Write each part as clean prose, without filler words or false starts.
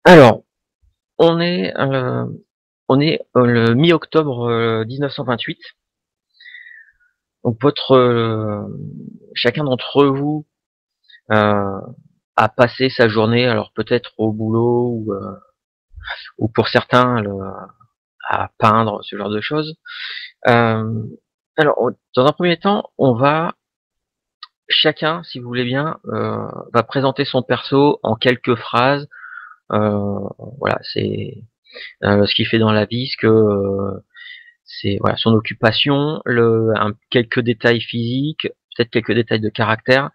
Alors, on est, le mi-octobre 1928. Donc chacun d'entre vous a passé sa journée, alors peut-être au boulot ou pour certains à peindre, ce genre de choses. Euh, alors, dans un premier temps, on va chacun, si vous voulez bien, va présenter son perso en quelques phrases. Voilà, c'est ce qu'il fait dans la vie, ce que c'est voilà son occupation, quelques détails physiques, peut-être quelques détails de caractère.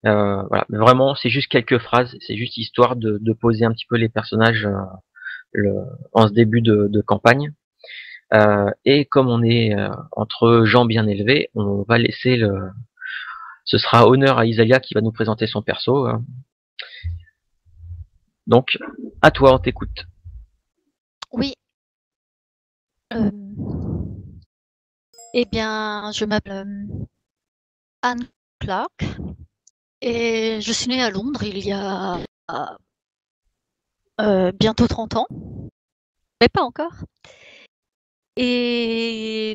Voilà, mais vraiment, c'est juste quelques phrases, c'est juste histoire de poser un petit peu les personnages le, en ce début de campagne. Et comme on est entre gens bien élevés, on va laisser ce sera honneur à Isalia qui va nous présenter son perso. Donc, à toi, on t'écoute. Oui. Eh bien, je m'appelle Anne Clark et je suis née à Londres il y a bientôt 30 ans, mais pas encore. Et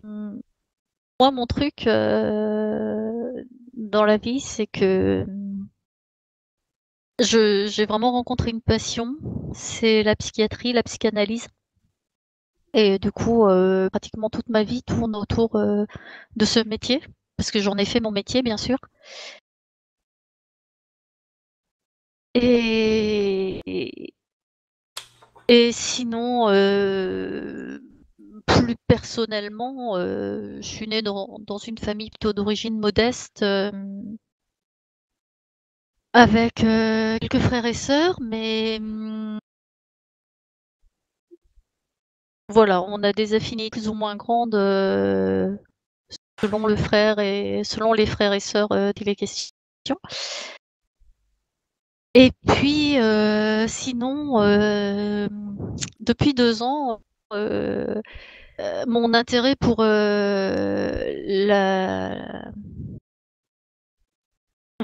moi, mon truc dans la vie, c'est que j'ai vraiment rencontré une passion, c'est la psychiatrie, la psychanalyse. Et du coup, pratiquement toute ma vie tourne autour de ce métier, parce que j'en ai fait mon métier, bien sûr. Et, et sinon, plus personnellement, je suis née dans une famille plutôt d'origine modeste, avec quelques frères et sœurs, mais voilà, on a des affinités plus ou moins grandes selon selon les frères et sœurs qu'il est question. Et puis sinon, depuis 2 ans, mon intérêt pour on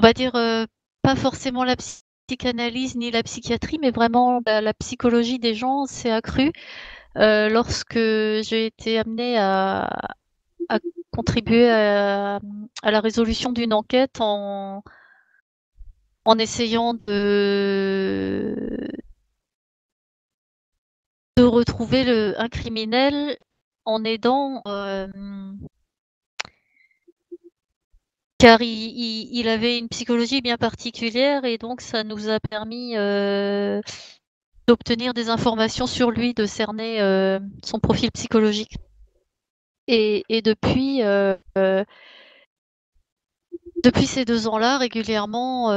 va dire, pas forcément la psychanalyse ni la psychiatrie, mais vraiment la psychologie des gens s'est accrue lorsque j'ai été amenée à contribuer à la résolution d'une enquête en essayant de retrouver un criminel en aidant, car il avait une psychologie bien particulière et donc ça nous a permis d'obtenir des informations sur lui, de cerner son profil psychologique. Et depuis ces 2 ans-là, régulièrement,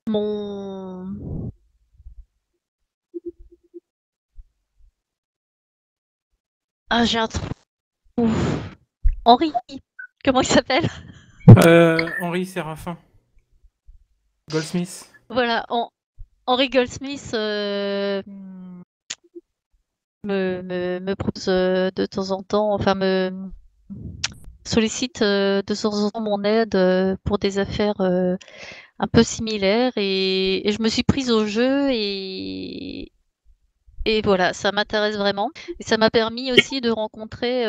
mon j'ai un trou. Henri, comment il s'appelle? Henri Séraphin. Goldsmith. Voilà, Henri Goldsmith me propose de temps en temps, enfin me sollicite de temps en temps mon aide pour des affaires un peu similaires et je me suis prise au jeu et voilà, ça m'intéresse vraiment. Et ça m'a permis aussi de rencontrer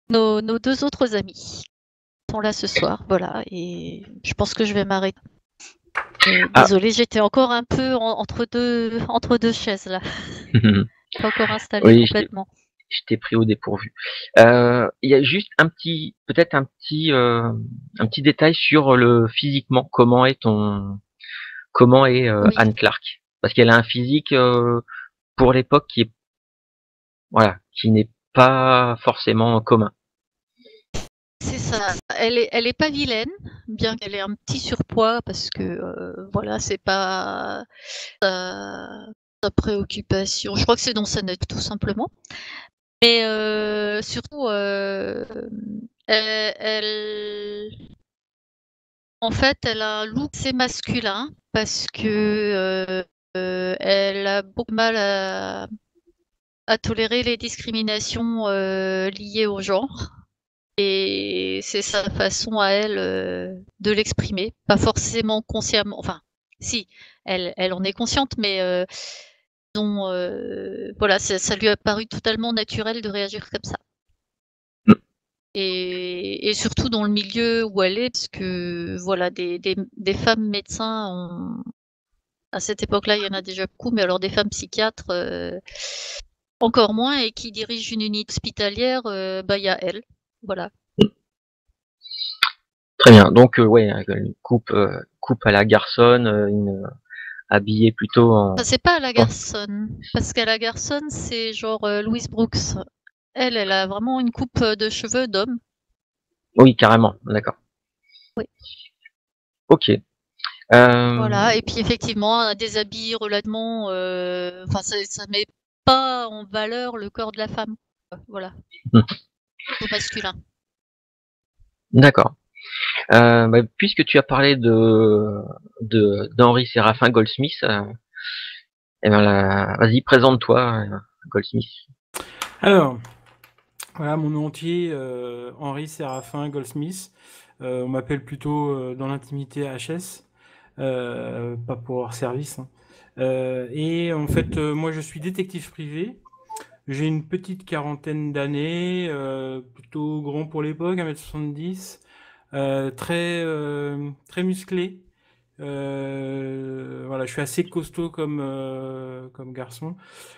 nos 2 autres amis qui sont là ce soir. Voilà, et je pense que je vais m'arrêter. Désolée, j'étais encore un peu entre deux chaises là. Pas encore installée Oui, complètement. je t'ai pris au dépourvu. Il y a juste peut-être un petit détail sur le physiquement. Comment est Oui, Anne Clark? Parce qu'elle a un physique pour l'époque qui n'est pas forcément commun. c'est ça. Elle est pas vilaine, bien qu'elle ait un petit surpoids parce que voilà, c'est pas sa préoccupation. Je crois que c'est dans sa note tout simplement. Mais surtout, elle en fait, elle a un look assez masculin parce que elle a beaucoup de mal à tolérer les discriminations liées au genre. Et c'est sa façon à elle de l'exprimer, pas forcément consciemment, enfin Si, elle en est consciente, mais voilà, ça lui a paru totalement naturel de réagir comme ça. Mm. Et surtout dans le milieu où elle est, parce que voilà, des femmes médecins, à cette époque-là, il y en a déjà beaucoup, mais alors des femmes psychiatres, encore moins, et qui dirigent une unité hospitalière, il y a elle. Voilà. Très bien. Donc, ouais, une coupe à la garçonne, habillée plutôt Enfin, c'est pas à la en- garçonne, parce qu'à la garçonne, c'est genre Louise Brooks. Elle a vraiment une coupe de cheveux d'homme. Oui, carrément. D'accord. Oui. Ok. Voilà, et puis effectivement, des habits relativement, enfin, ça met pas en valeur le corps de la femme, quoi. Voilà, Hmm. au masculin. D'accord. Puisque tu as parlé d'Henri Séraphin Goldsmith, vas-y, présente-toi, Goldsmith. Alors, voilà mon nom entier, Henri Séraphin Goldsmith. On m'appelle plutôt dans l'intimité HS, pas pour hors service, hein. Et en fait, moi je suis détective privé. J'ai une petite quarantaine d'années, plutôt grand pour l'époque, 1m70, très musclé. Voilà, je suis assez costaud comme garçon.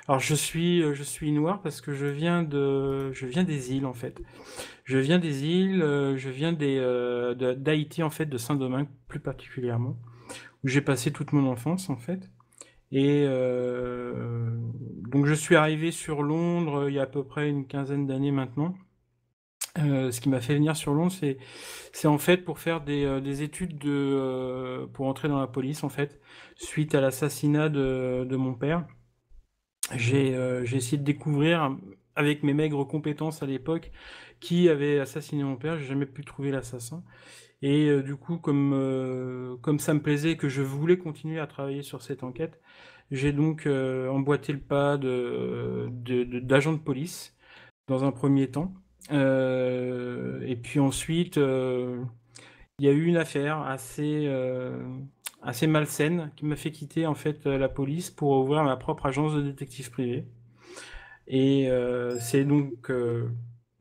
Alors je suis noir parce que je viens des îles en fait. Je viens des îles, je viens d'Haïti en fait, de Saint-Domingue plus particulièrement, où j'ai passé toute mon enfance en fait. Et donc je suis arrivé sur Londres il y a à peu près une quinzaine d'années maintenant. Ce qui m'a fait venir sur Londres, c'est en fait pour faire des études pour entrer dans la police en fait, suite à l'assassinat de mon père. J'ai essayé de découvrir avec mes maigres compétences à l'époque qui avait assassiné mon père. J'ai jamais pu trouver l'assassin. Et du coup, comme ça me plaisait et que je voulais continuer à travailler sur cette enquête, j'ai donc emboîté le pas d'agent de police dans un premier temps. Et puis ensuite, il y a eu une affaire assez malsaine qui m'a fait quitter en fait la police pour ouvrir ma propre agence de détective privé. Et c'est donc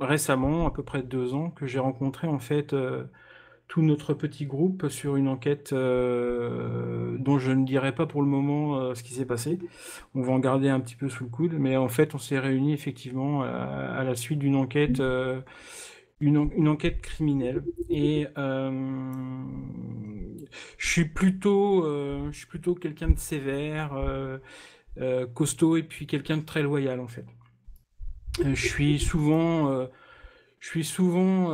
récemment, à peu près 2 ans, que j'ai rencontré en fait tout notre petit groupe sur une enquête dont je ne dirai pas pour le moment ce qui s'est passé. On va en garder un petit peu sous le coude, mais en fait, on s'est réunis effectivement à la suite d'une enquête, une enquête criminelle. Et je suis plutôt quelqu'un de sévère, costaud, et puis quelqu'un de très loyal en fait. Je suis souvent, je suis souvent,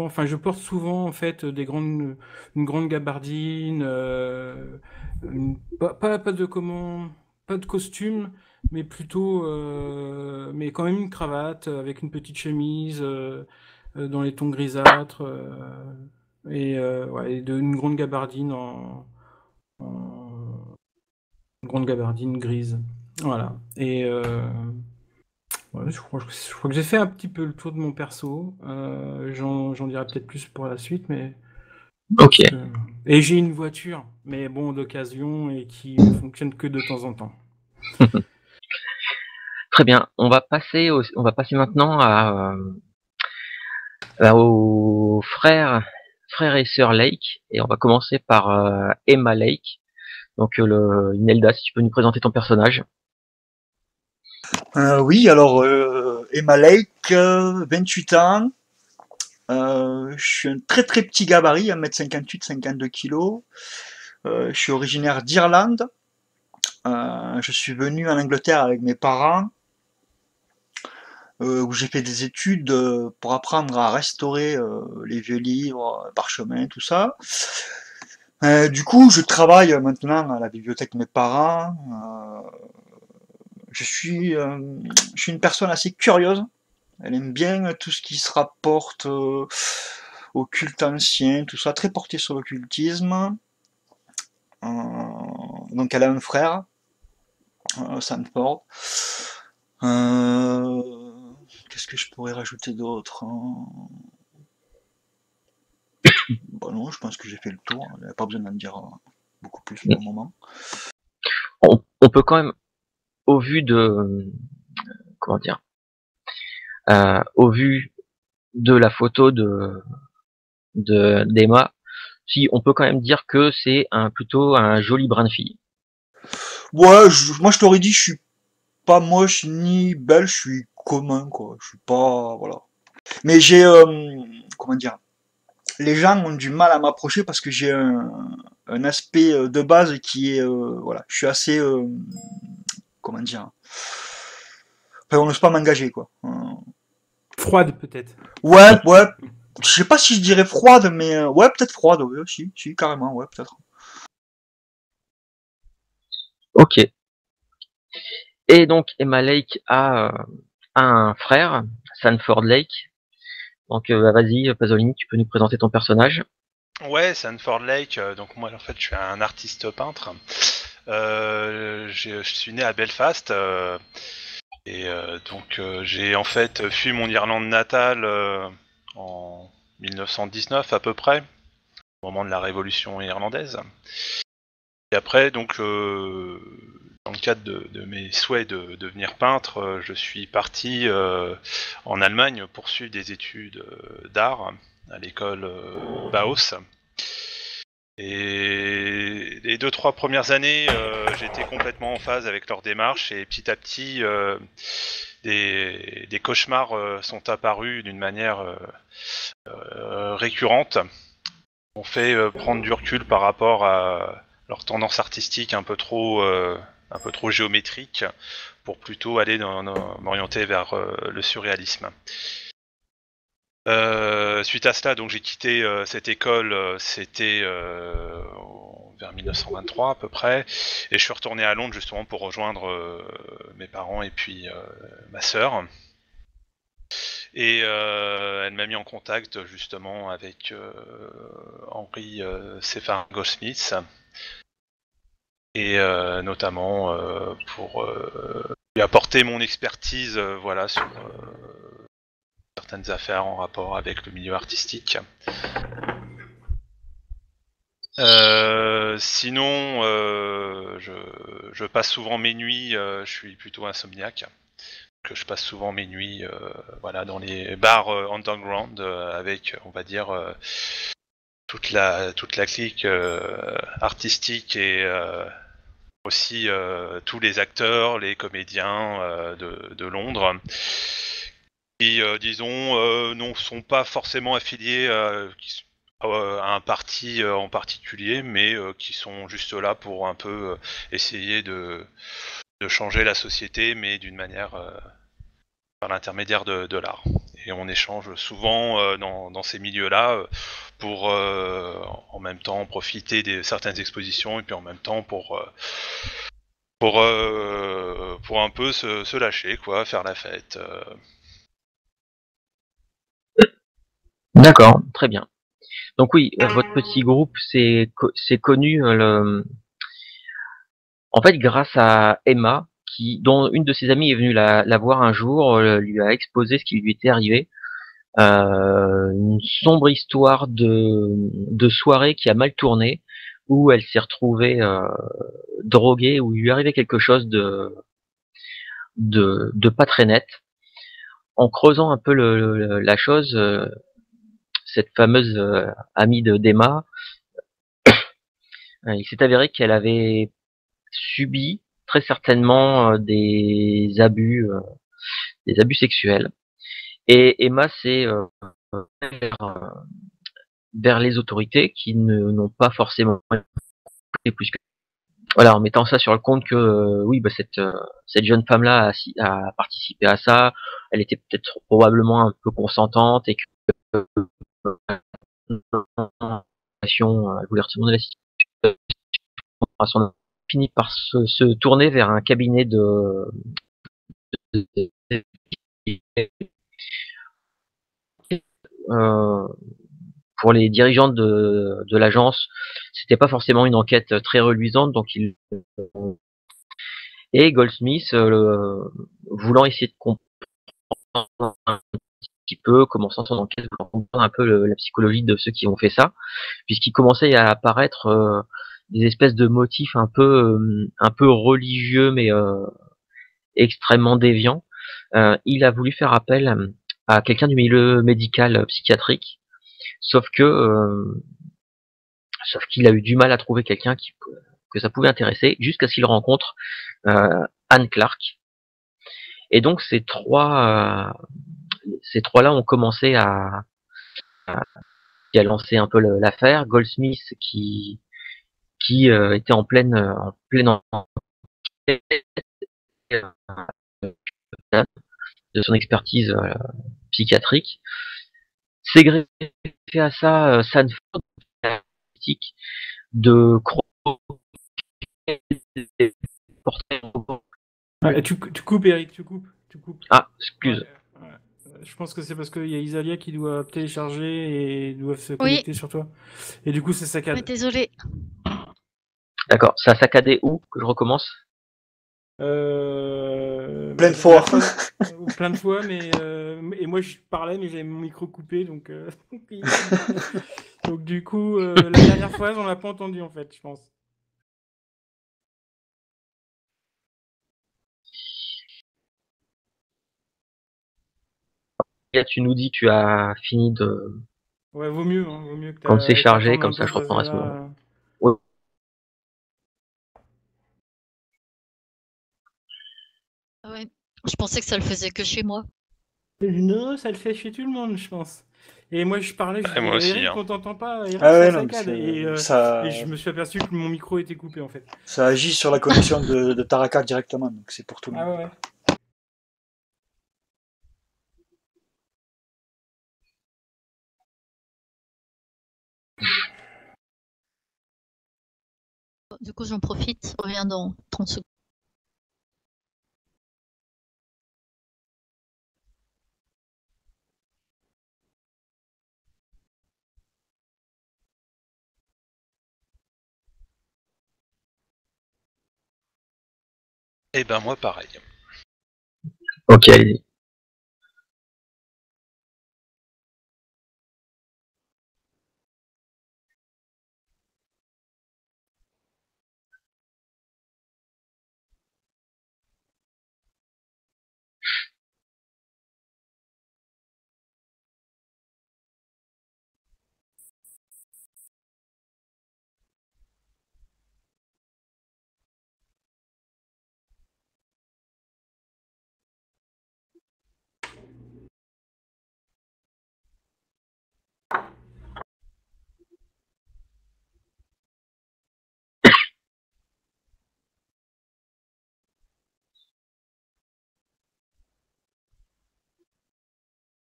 enfin, je porte souvent en fait une grande gabardine, pas de pas de costume, mais plutôt, mais quand même une cravate avec une petite chemise dans les tons grisâtres ouais, une grande gabardine une grande gabardine grise. Voilà. Et ouais, je crois que j'ai fait un petit peu le tour de mon perso. J'en dirai peut-être plus pour la suite, mais je Ok. pense que... Et j'ai une voiture, mais bon, d'occasion et qui ne fonctionne que de temps en temps. Très bien. On va passer maintenant aux frères et sœurs Lake, et on va commencer par Emma Lake. Donc, Imelda, si tu peux nous présenter ton personnage. Oui, alors Emma Lake, 28 ans. Je suis un très très petit gabarit, 1m58, 52 kilos. Je suis originaire d'Irlande. Je suis venu en Angleterre avec mes parents, où j'ai fait des études pour apprendre à restaurer les vieux livres, parchemins, tout ça. Du coup, je travaille maintenant à la bibliothèque de mes parents. Je suis, euh, je suis une personne assez curieuse. Elle aime bien tout ce qui se rapporte au culte ancien, tout ça, très porté sur l'occultisme. Euh, donc elle a un frère, Sanford. Qu'est-ce que je pourrais rajouter d'autre? Bah non, je pense que j'ai fait le tour. Il n'y a pas besoin d'en dire beaucoup plus pour le moment. On peut quand même, au vu de, comment dire, au vu de la photo d'Emma, si on peut quand même dire que c'est plutôt un joli brin de fille. Ouais, moi je t'aurais dit, je suis pas moche ni belle, je suis commun, quoi. Je suis pas, voilà. Mais j'ai, comment dire, les gens ont du mal à m'approcher parce que j'ai un aspect de base qui est, voilà, je suis assez, comment dire, enfin, on n'ose pas m'engager, quoi. Froide peut-être. Ouais, ouais. Je sais pas si je dirais froide, mais ouais, peut-être froide, oui, si, carrément, ouais, peut-être. Ok. Et donc Emma Lake a un frère, Sanford Lake. Donc vas-y, Pasolini, tu peux nous présenter ton personnage. Ouais, Sanford Lake. Donc moi, en fait, je suis un artiste peintre. Je suis né à Belfast et donc j'ai en fait fui mon Irlande natale en 1919 à peu près, au moment de la Révolution irlandaise. Et après, donc, dans le cadre de mes souhaits de devenir peintre, je suis parti en Allemagne poursuivre des études d'art à l'école Bauhaus. Et les 2-3 premières années, j'étais complètement en phase avec leur démarche et petit à petit, des cauchemars sont apparus d'une manière récurrente. On fait prendre du recul par rapport à leur tendance artistique un peu trop géométrique pour plutôt aller m'orienter vers le surréalisme. Suite à cela, donc j'ai quitté cette école, c'était vers 1923 à peu près, et je suis retourné à Londres justement pour rejoindre mes parents et puis ma sœur. Et elle m'a mis en contact justement avec Henry Sephar Goldsmith, et notamment pour lui apporter mon expertise, voilà, sur certaines affaires en rapport avec le milieu artistique. Sinon, je passe souvent mes nuits, je suis plutôt insomniaque, que je passe souvent mes nuits voilà, dans les bars underground avec, on va dire, toute la clique artistique et aussi tous les acteurs, les comédiens de Londres qui, disons, ne sont pas forcément affiliés à un parti en particulier, mais qui sont juste là pour un peu essayer de changer la société, mais d'une manière par l'intermédiaire de l'art. Et on échange souvent dans ces milieux-là pour en même temps profiter de certaines expositions et puis en même temps pour un peu se lâcher, quoi, faire la fête. D'accord, très bien. Donc oui, votre petit groupe, c'est connu en fait grâce à Emma, dont une de ses amies est venue la voir un jour, lui a exposé ce qui lui était arrivé. Une sombre histoire de soirée qui a mal tourné, où elle s'est retrouvée droguée, où il lui arrivait quelque chose de pas très net. En creusant un peu la chose, cette fameuse amie d'Emma, il s'est avéré qu'elle avait subi très certainement des abus sexuels. Et Emma s'est vers les autorités qui n'ont pas forcément fait plus que voilà, en mettant ça sur le compte que oui, bah cette jeune femme-là a participé à ça, elle était peut-être probablement un peu consentante et que elle voulait retourner la situation, finit par se tourner vers un cabinet euh, pour les dirigeants de l'agence, c'était pas forcément une enquête très reluisante, donc et Goldsmith, voulant essayer de comprendre un petit peu, commençant son enquête, pour comprendre un peu la psychologie de ceux qui ont fait ça, puisqu'il commençait à apparaître des espèces de motifs un peu religieux, mais extrêmement déviants. Il a voulu faire appel à quelqu'un du milieu médical psychiatrique, sauf qu'il a eu du mal à trouver quelqu'un que ça pouvait intéresser, jusqu'à ce qu'il rencontre Anne Clark. Et donc ces trois-là ont commencé à lancer un peu l'affaire. Goldsmith qui était en pleine enquête de son expertise psychiatrique, s'est greffé à ça Sanford, de Tu coupes, Eric, tu coupes. Ah, excuse. Ouais. Je pense que c'est parce qu'il y a Isalia qui doit télécharger et doit se connecter sur toi. Et du coup, c'est saccade. Oui, désolé. D'accord, ça a saccadé où que je recommence? Plein de fois. Plein de fois, mais et moi je parlais, mais j'avais mon micro coupé, donc donc du coup, la dernière phrase, on l'a pas entendu en fait, je pense. Là, tu nous dis tu as fini de... Ouais, vaut mieux que quand c'est chargé, comme ça je reprends à ce moment. Ouais. Ouais. Je pensais que ça le faisait que chez moi. Non, ça le fait chez tout le monde, je pense. Et moi je parlais, je moi aussi, Eric, hein. on t'entend pas, Eric, Ah ouais, ça non, saccade. ça... Et je me suis aperçu que mon micro était coupé en fait. Ça agit sur la connexion de Taraka directement, donc c'est pour tout le monde. Ah ouais. Du coup, j'en profite, je reviens dans 30 secondes. Eh ben moi pareil. Ok, allez-y.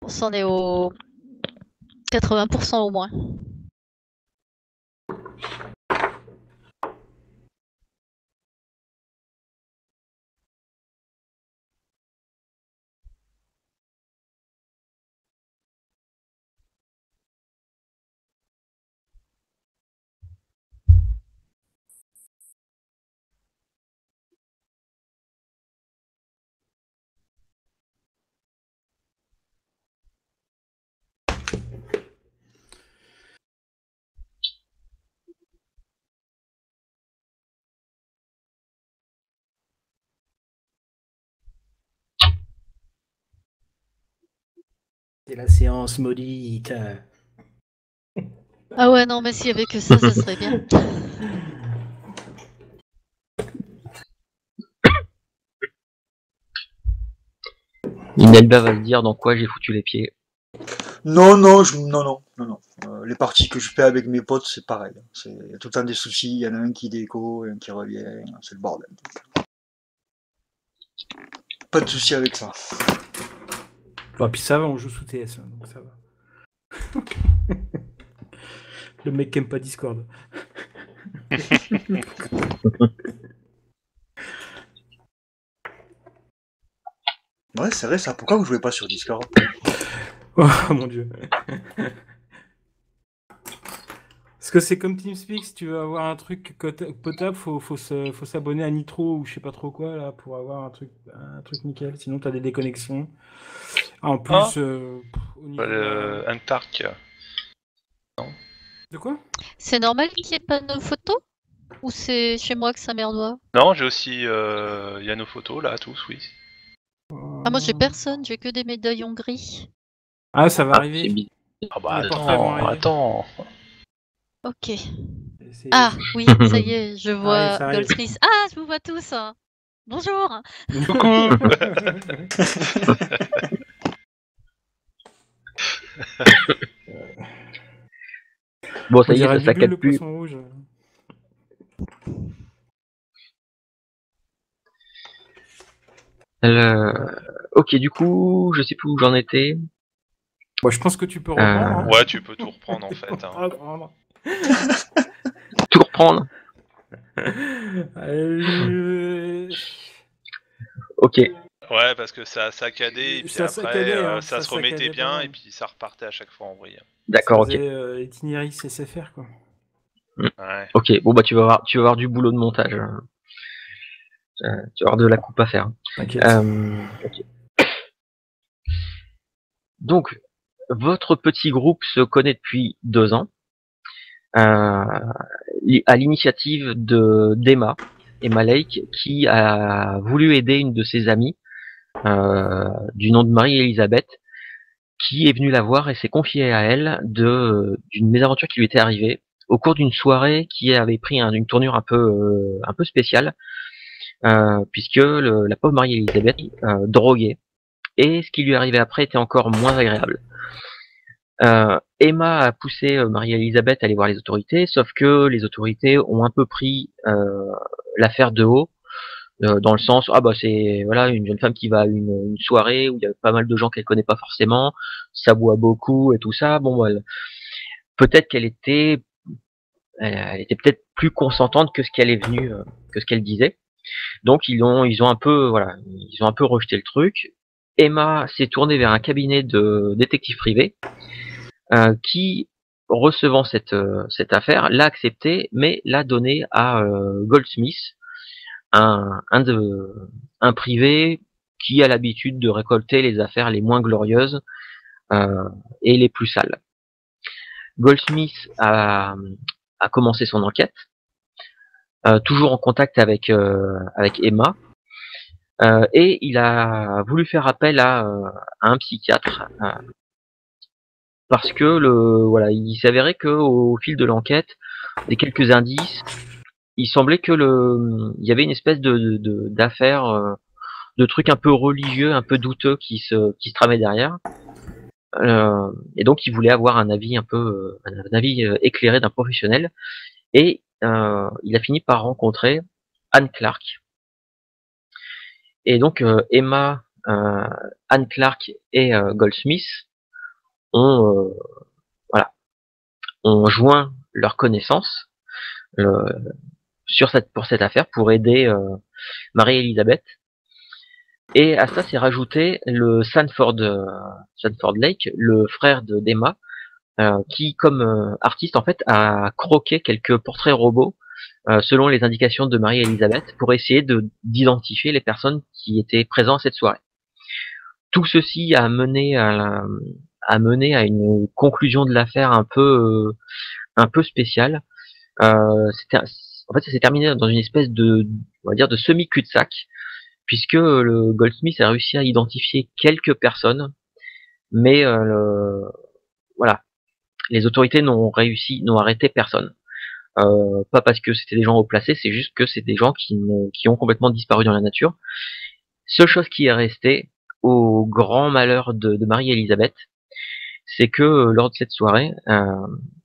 On s'en est au 80% au moins. C'est la séance maudite. Ah ouais, non, mais s'il y avait que ça serait bien. Inelba va le dire dans quoi j'ai foutu les pieds. Non. Les parties que je fais avec mes potes, c'est pareil. Il y a tout le temps des soucis, il y en a un qui déco, un qui revient, c'est le bordel. Pas de soucis avec ça. Bon, puis ça va, on joue sous TS, hein, donc ça va. Le mec qui aime pas Discord. Ouais, c'est vrai ça. Pourquoi vous jouez pas sur Discord? Oh mon dieu. Parce que c'est comme TeamSpeak, si tu veux avoir un truc potable, faut s'abonner à Nitro ou je sais pas trop quoi là pour avoir un truc nickel. Sinon t'as des déconnexions. En plus, au niveau Un parc. de quoi? C'est normal qu'il n'y ait pas nos photos? Ou c'est chez moi que ça merdoit? Non, j'ai aussi. Il y a nos photos là, tous, oui. Ah, moi j'ai personne, j'ai que des médaillons gris. Ah, ça va C'est arriver. bizarre. Ah bah Les portraits vont arriver. attends. Ok. C'est- Ah, oui, ça y est, je vois ça arrive. Goldsmith. Ah, je vous vois tous. Bonjour. Coucou. Bon, ça On y est, dirait ça Bubu saccade le plus. poisson rouge. Ok, du coup, je sais plus où j'en étais. Bon, je pense que tu peux reprendre. Hein. Ouais, tu peux tout reprendre en fait. Hein. Reprendre. Tout reprendre. Ok. Ouais, parce que ça a saccadé et puis Ça après saccadait, hein, ça ça se remettait saccadait pas bien mal. et puis ça repartait à chaque fois en vrille. D'accord, Ça ok. faisait itinéraire SFR quoi. Ouais. Ok, bon bah tu vas avoir du boulot de montage. Tu vas avoir de la coupe à faire. T'inquiète. Ok. Donc, votre petit groupe se connaît depuis 2 ans, à l'initiative d'Emma Lake, qui a voulu aider une de ses amies, du nom de Marie-Elisabeth, qui est venue la voir et s'est confiée à elle d'une mésaventure qui lui était arrivée au cours d'une soirée qui avait pris une tournure un peu spéciale, puisque la pauvre Marie-Elisabeth droguée, et ce qui lui arrivait après était encore moins agréable. Emma a poussé Marie-Elisabeth à aller voir les autorités, sauf que les autorités ont un peu pris l'affaire de haut, dans le sens c'est voilà une jeune femme qui va à une soirée où il y a pas mal de gens qu'elle connaît pas forcément, ça boit beaucoup et tout ça. Bon, peut-être qu'elle était elle était peut-être plus consentante que ce qu'elle est venue que ce qu'elle disait. Donc ils ont un peu rejeté le truc. Emma s'est tournée vers un cabinet de détective privé qui, recevant cette affaire, l'a acceptée, mais l'a donnée à Goldsmith, un privé qui a l'habitude de récolter les affaires les moins glorieuses et les plus sales. Goldsmith a commencé son enquête, toujours en contact avec Emma, et il a voulu faire appel à un psychiatre, parce que il s'avérait que au fil de l'enquête, des quelques indices, il semblait que il y avait une espèce d'affaire, de trucs un peu religieux, un peu douteux qui se tramaient derrière. Et donc il voulait avoir un avis éclairé d'un professionnel, et il a fini par rencontrer Anne Clark. Et donc Emma, Anne Clark et Goldsmith ont ont joint leurs connaissances pour cette affaire, pour aider Marie-Elisabeth. Et à ça s'est rajouté le Sanford Lake, le frère d'Emma, qui, comme artiste, en fait, a croqué quelques portraits robots selon les indications de Marie-Elisabeth pour essayer d'identifier les personnes qui étaient présentes à cette soirée. Tout ceci a mené à une conclusion de l'affaire un peu spéciale. En fait, ça s'est terminé dans une espèce on va dire, de semi cul-de-sac, puisque le Goldsmith a réussi à identifier quelques personnes, mais voilà, les autorités n'ont arrêté personne. Pas parce que c'était des gens haut placés, c'est juste que c'est des gens qui ont complètement disparu dans la nature. Seule chose qui est restée, au grand malheur de Marie-Elisabeth, c'est que lors de cette soirée,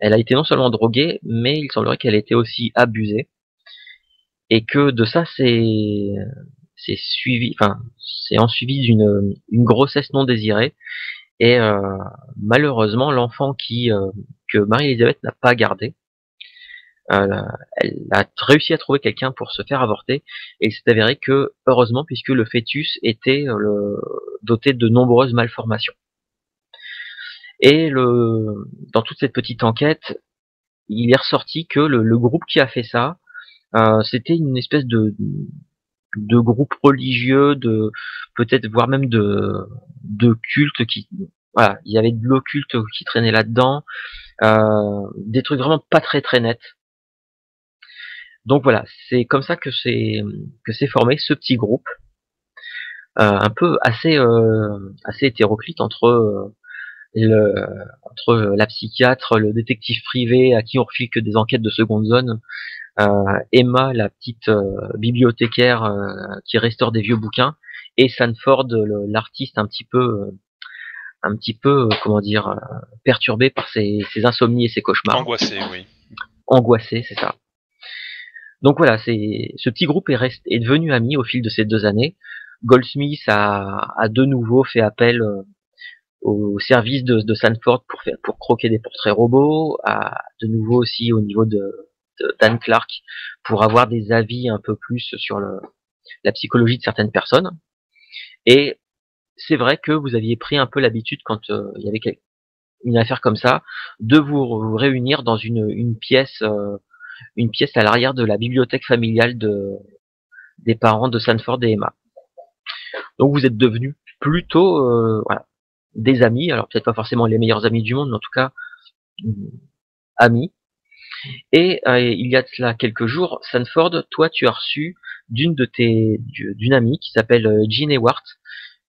elle a été non seulement droguée, mais il semblerait qu'elle ait été aussi abusée, et que de ça c'est en suivi une grossesse non désirée, et malheureusement l'enfant que Marie-Elisabeth n'a pas gardé, elle a réussi à trouver quelqu'un pour se faire avorter, et il s'est avéré que, heureusement, puisque le fœtus était doté de nombreuses malformations. Et dans toute cette petite enquête, il est ressorti que le groupe qui a fait ça, c'était une espèce de groupes religieux, de peut-être voire même de cultes qui, voilà, il y avait de l'occulte qui traînait là-dedans, des trucs vraiment pas très très nets. Donc voilà, c'est comme ça que s'est formé ce petit groupe, un peu assez hétéroclite le, entre la psychiatre, le détective privé à qui on refile que des enquêtes de seconde zone, Emma, la petite bibliothécaire qui restaure des vieux bouquins, et Sanford, l'artiste un petit peu, comment dire, perturbé par ses insomnies et ses cauchemars. Angoissé, oui. Angoissé, c'est ça. Donc voilà, ce petit groupe est devenu ami au fil de ces 2 années. Goldsmith a de nouveau fait appel au service de Sanford pour croquer des portraits robots, de nouveau aussi au niveau de Dan Clark pour avoir des avis un peu plus sur la psychologie de certaines personnes. Et c'est vrai que vous aviez pris un peu l'habitude quand il y avait une affaire comme ça, de vous réunir dans une pièce à l'arrière de la bibliothèque familiale des parents de Sanford et Emma. Donc vous êtes devenus plutôt voilà, des amis, alors peut-être pas forcément les meilleurs amis du monde, mais en tout cas amis. Et il y a de cela quelques jours, Sanford, toi tu as reçu d'une amie qui s'appelle Jean Ewart,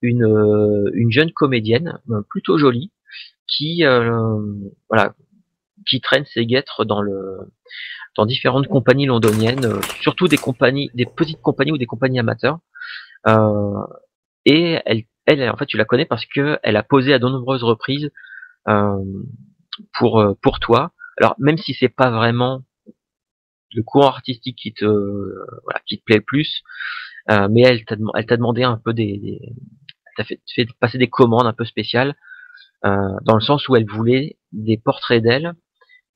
une jeune comédienne plutôt jolie qui voilà, qui traîne ses guêtres dans différentes compagnies londoniennes, surtout des petites compagnies ou des compagnies amateurs. Et elle, en fait, tu la connais parce que elle a posé à de nombreuses reprises pour toi. Alors même si c'est pas vraiment le courant artistique qui te plaît le plus, mais elle t'a demandé un peu elle t'a fait passer des commandes un peu spéciales, dans le sens où elle voulait des portraits d'elle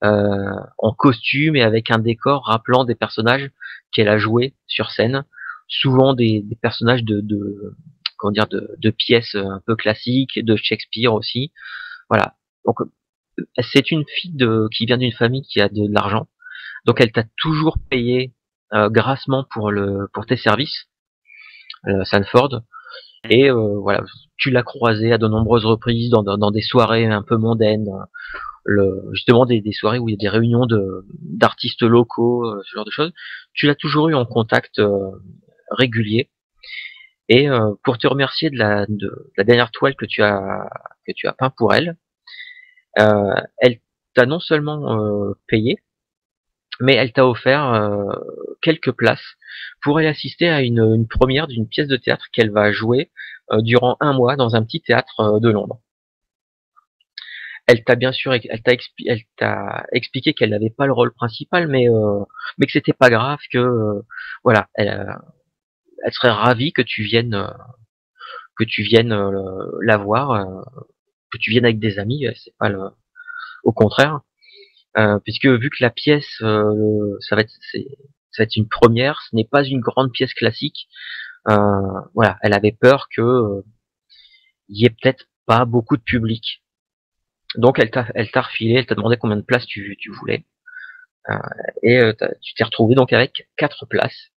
en costume et avec un décor rappelant des personnages qu'elle a joués sur scène, souvent des personnages comment dire de pièces un peu classiques, de Shakespeare aussi. Voilà. Donc c'est une fille qui vient d'une famille qui a de l'argent. Donc elle t'a toujours payé grassement pour tes services, Sanford. Et voilà, tu l'as croisée à de nombreuses reprises dans des soirées un peu mondaines, justement des soirées où il y a des réunions d'artistes locaux, ce genre de choses. Tu l'as toujours eu en contact régulier. Et pour te remercier de la dernière toile que tu as peint pour elle, elle t'a non seulement payé, mais elle t'a offert quelques places pour aller assister à une première d'une pièce de théâtre qu'elle va jouer durant 1 mois dans un petit théâtre de Londres. Elle t'a bien sûr, elle t'a expliqué qu'elle n'avait pas le rôle principal, mais que c'était pas grave, que voilà, elle serait ravie que tu viennes la voir, que tu viennes avec des amis, c'est pas au contraire. Puisque vu que la pièce, ça va être une première, ce n'est pas une grande pièce classique. Voilà, elle avait peur que y ait peut-être pas beaucoup de public. Donc elle t'a refilé, elle t'a demandé combien de places tu voulais, et tu t'es retrouvé donc avec 4 places.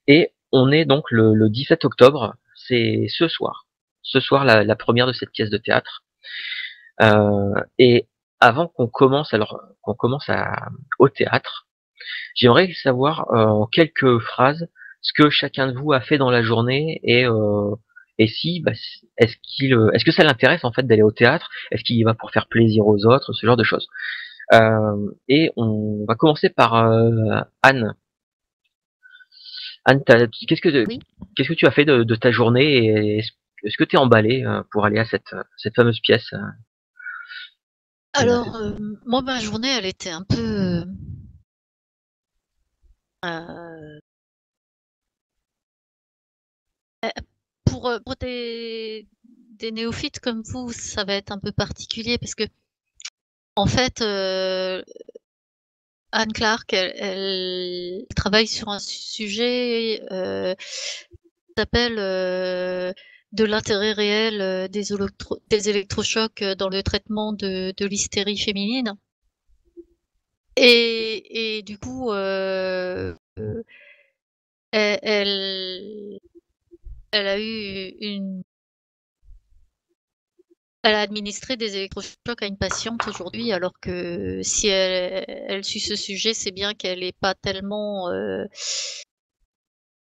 Et on est donc le 17 octobre, c'est ce soir. Ce soir la première de cette pièce de théâtre. Et avant qu'on commence au théâtre, j'aimerais savoir en quelques phrases ce que chacun de vous a fait dans la journée et si est-ce que ça l'intéresse en fait d'aller au théâtre, est-ce qu'il y va pour faire plaisir aux autres, ce genre de choses. Et on va commencer par Anne. Anne, Oui. qu'est-ce que tu as fait de ta journée et est-ce que tu es emballée pour aller à cette fameuse pièce Alors, moi, ma journée, elle était un peu euh, pour des néophytes comme vous, ça va être un peu particulier parce que, en fait, Anne Clark, elle travaille sur un sujet qui s'appelle de l'intérêt réel des électrochocs dans le traitement de l'hystérie féminine. Et du coup, elle a eu elle a administré des électrochocs à une patiente aujourd'hui, alors que si elle suit ce sujet, c'est bien qu'elle est pas tellement.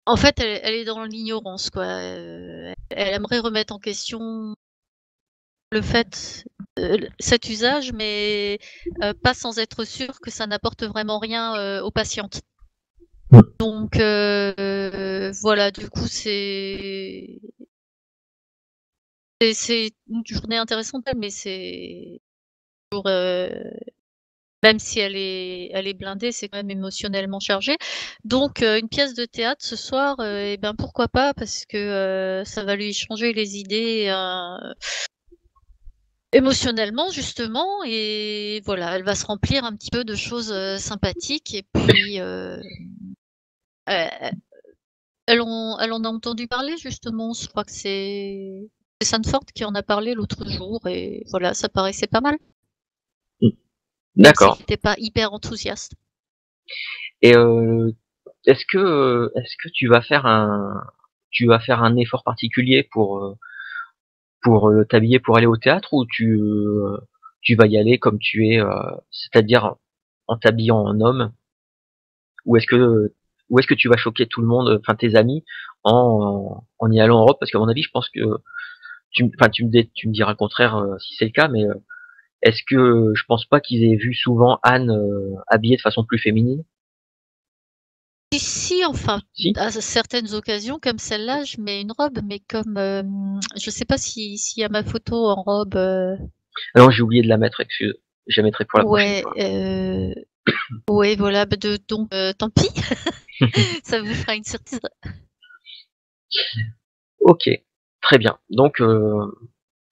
En fait, elle est dans l'ignorance, quoi. Elle aimerait remettre en question le fait, cet usage, mais pas sans être sûre que ça n'apporte vraiment rien aux patientes. Mm. Donc voilà, du coup, c'est une journée intéressante, mais c'est toujours, même si elle est blindée, c'est quand même émotionnellement chargé. Donc une pièce de théâtre ce soir, et ben pourquoi pas, parce que ça va lui changer les idées émotionnellement justement, et voilà, elle va se remplir un petit peu de choses sympathiques, et puis elle en a entendu parler justement. Je crois que c'est Sanford qui en a parlé l'autre jour, et voilà, ça paraissait pas mal, même s'il D'accord. n'était pas hyper enthousiaste. Et est-ce que tu vas faire un effort particulier pour t'habiller pour aller au théâtre, ou tu vas y aller comme tu es, c'est-à-dire en t'habillant en homme, ou est-ce que tu vas choquer tout le monde, enfin tes amis, en y allant en robe? Parce qu'à mon avis, je pense que tu me diras le contraire si c'est le cas, mais est-ce que je pense pas qu'ils aient vu souvent Anne habillée de façon plus féminine? Si, enfin, Si? à certaines occasions comme celle-là, je mets une robe, mais comme je sais pas s'il y a ma photo en robe. Ah non, j'ai oublié de la mettre, excuse. Je la mettrai pour la prochaine Ouais, fois. ouais, voilà, donc tant pis, ça vous fera une surprise. Ok, très bien. Donc,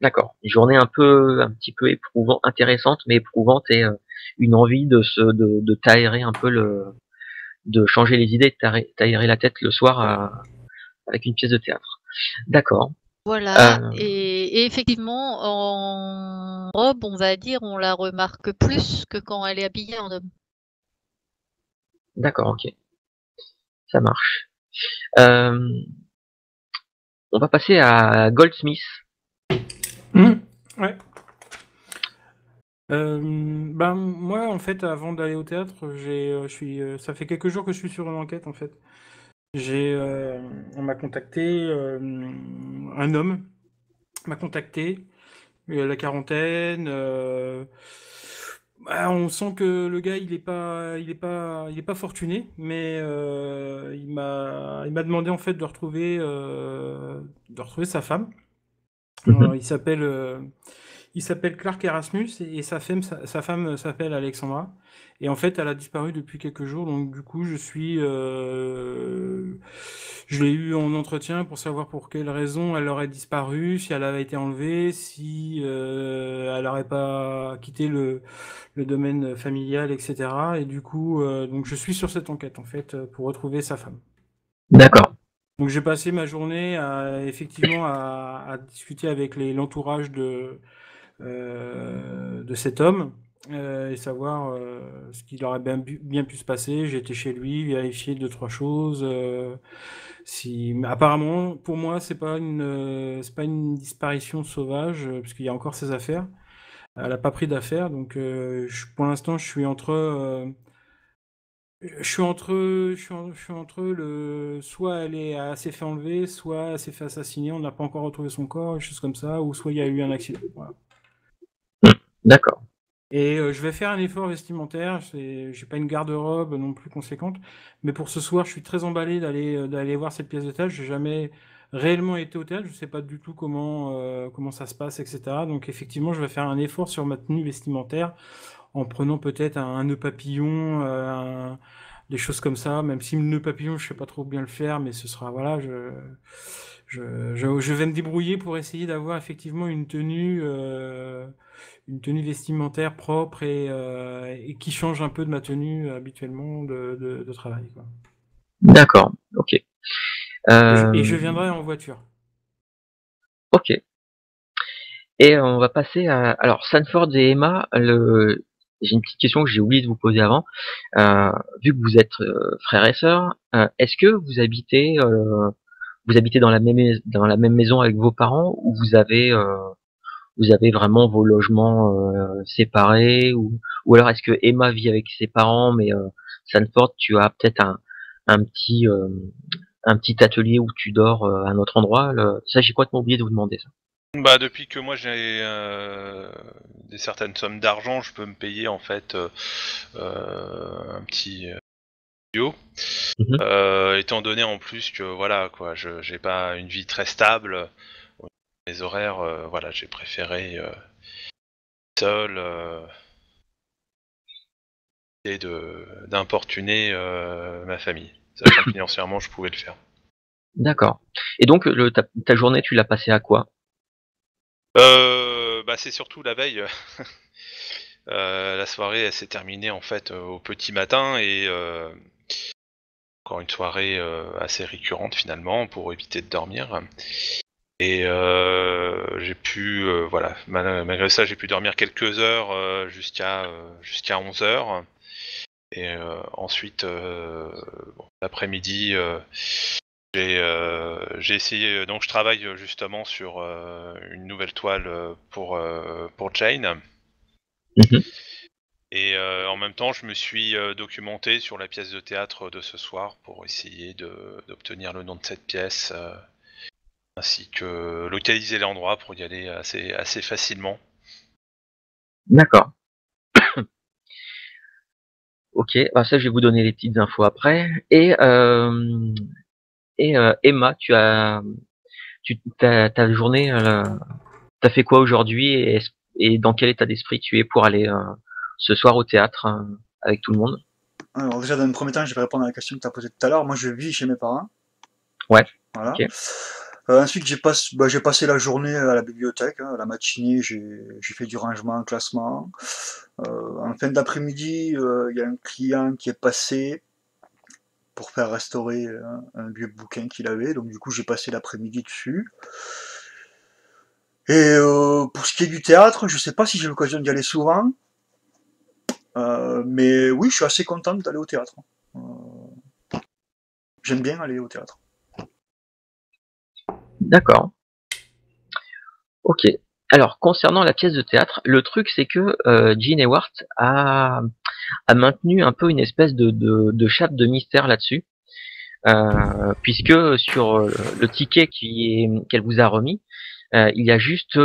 d'accord. Une journée un petit peu intéressante, mais éprouvante, et une envie de t'aérer un peu de changer les idées, de t'aérer la tête le soir avec une pièce de théâtre. D'accord. Voilà, Euh, et effectivement, en robe, on va dire, on la remarque plus que quand elle est habillée en homme. d'accord, ok. Ça marche. Euh, on va passer à Goldsmith. Ouais. Ben moi en fait avant d'aller au théâtre, ça fait quelques jours que je suis sur une enquête en fait. On m'a contacté, un homme m'a contacté, la quarantaine. On sent que le gars il est pas fortuné, mais il m'a demandé en fait de retrouver sa femme. Alors, Mhm. il s'appelle Clark Erasmus, et sa femme s'appelle Alexandra. Et en fait, elle a disparu depuis quelques jours. Donc du coup, je l'ai eu en entretien pour savoir pour quelle raison elle aurait disparu, si elle avait été enlevée, si elle n'aurait pas quitté le domaine familial, etc. Et du coup, donc je suis sur cette enquête en fait pour retrouver sa femme. D'accord. Donc j'ai passé ma journée effectivement à discuter avec l'entourage de cet homme, et savoir ce qu'il aurait bien pu se passer. J'ai été chez lui, vérifier deux, trois choses. Mais apparemment, pour moi, c'est pas une disparition sauvage, puisqu'il y a encore ses affaires. Elle n'a pas pris d'affaires, donc pour l'instant, je suis entre soit elle s'est fait enlever, soit elle s'est fait assassiner, on n'a pas encore retrouvé son corps, des choses comme ça, ou soit il y a eu un accident. Voilà. D'accord. Et je vais faire un effort vestimentaire. J'ai pas une garde-robe non plus conséquente, mais pour ce soir, je suis très emballé d'aller voir cette pièce de théâtre. J'ai jamais réellement été au théâtre, je sais pas du tout comment ça se passe, etc. Donc effectivement, je vais faire un effort sur ma tenue vestimentaire en prenant peut-être un nœud papillon, des choses comme ça. Même si le nœud papillon, je sais pas trop bien le faire, mais ce sera voilà, je vais me débrouiller pour essayer d'avoir effectivement une tenue vestimentaire propre, et qui change un peu de ma tenue habituellement de travail, quoi. D'accord. Ok. Et je viendrai en voiture. Ok. Et on va passer à alors Sanford et Emma. j'ai une petite question que j'ai oublié de vous poser avant. Vu que vous êtes frères et sœurs, est-ce que vous habitez dans dans la même maison avec vos parents, ou vous avez vraiment vos logements séparés, ou alors est-ce que Emma vit avec ses parents, mais Sanford, tu as peut-être un petit un petit atelier où tu dors à un autre endroit. Ça, j'ai complètement oublié de vous demander ça. Bah depuis que moi j'ai des certaines sommes d'argent, je peux me payer en fait un petit studio. Mhm. Étant donné en plus que voilà quoi, j'ai pas une vie très stable, mes horaires, voilà, j'ai préféré seul et d'importuner ma famille, sachant que financièrement je pouvais le faire. D'accord. Et donc, ta journée, tu l'as passée à quoi? Bah c'est surtout la veille. La soirée elle s'est terminée en fait au petit matin et encore une soirée assez récurrente finalement pour éviter de dormir. Et j'ai pu, voilà, malgré ça, j'ai pu dormir quelques heures jusqu'à 11 heures. Et ensuite, bon, l'après-midi, j'ai essayé. Donc, je travaille justement sur une nouvelle toile pour Jane. Mhm. Et en même temps, je me suis documenté sur la pièce de théâtre de ce soir pour essayer d'obtenir le nom de cette pièce. Ainsi que localiser l'endroit pour y aller assez facilement. D'accord. Ok. Bah, ça, je vais vous donner les petites infos après. Et Emma, ta journée, t'as fait quoi aujourd'hui, et dans quel état d'esprit tu es pour aller ce soir au théâtre avec tout le monde? Alors déjà, dans un premier temps, je vais répondre à la question que tu as posée tout à l'heure. Moi, je vis chez mes parents. Ouais. Voilà. Ok. Ensuite, j'ai passé la journée à la bibliothèque. Hein. La matinée, j'ai fait du rangement, un classement. En fin d'après-midi, il y a un client qui est passé pour faire restaurer un vieux bouquin qu'il avait. Donc du coup, j'ai passé l'après-midi dessus. Et pour ce qui est du théâtre, je sais pas si j'ai l'occasion d'y aller souvent. Mais oui, je suis assez content d'aller au théâtre. Euh, J'aime bien aller au théâtre. D'accord. Ok. Alors, concernant la pièce de théâtre, le truc, c'est que Gene Ewart a maintenu un peu une espèce de chape de mystère là-dessus, puisque sur le ticket qu'elle vous a remis, il y a juste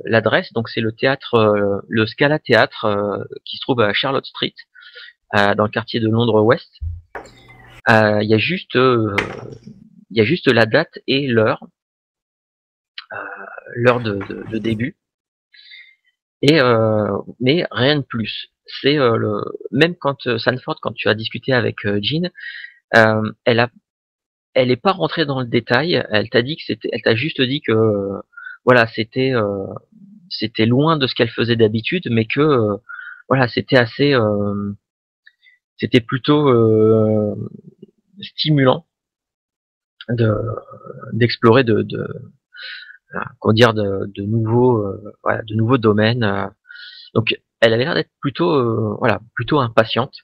l'adresse. Donc c'est le théâtre, le Scala Théâtre, qui se trouve à Charlotte Street, dans le quartier de Londres Ouest. Il y a juste la date et l'heure de début, et mais rien de plus. C'est même quand Sanford, quand tu as discuté avec Jean, elle est pas rentrée dans le détail. Elle t'a juste dit que voilà, c'était loin de ce qu'elle faisait d'habitude, mais que voilà, c'était plutôt stimulant de d'explorer comment dire, de nouveaux voilà, de nouveaux domaines. Donc elle avait l'air d'être plutôt voilà, plutôt impatiente.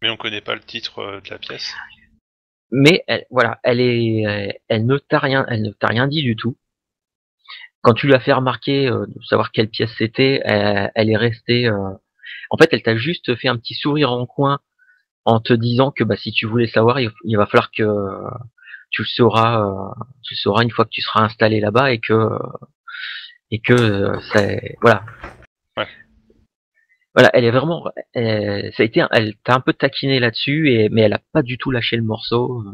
Mais on connaît pas le titre de la pièce. Mais voilà, elle ne t'a rien dit du tout. Quand tu lui as fait remarquer de savoir quelle pièce c'était, elle est restée. En fait, elle t'a juste fait un petit sourire en coin en te disant que bah, si tu voulais savoir, il va falloir que tu le sauras une fois que tu seras installé là-bas, et que voilà. Ouais. Voilà, elle est vraiment, ça a été, elle t'a un peu taquiné là-dessus, mais elle a pas du tout lâché le morceau.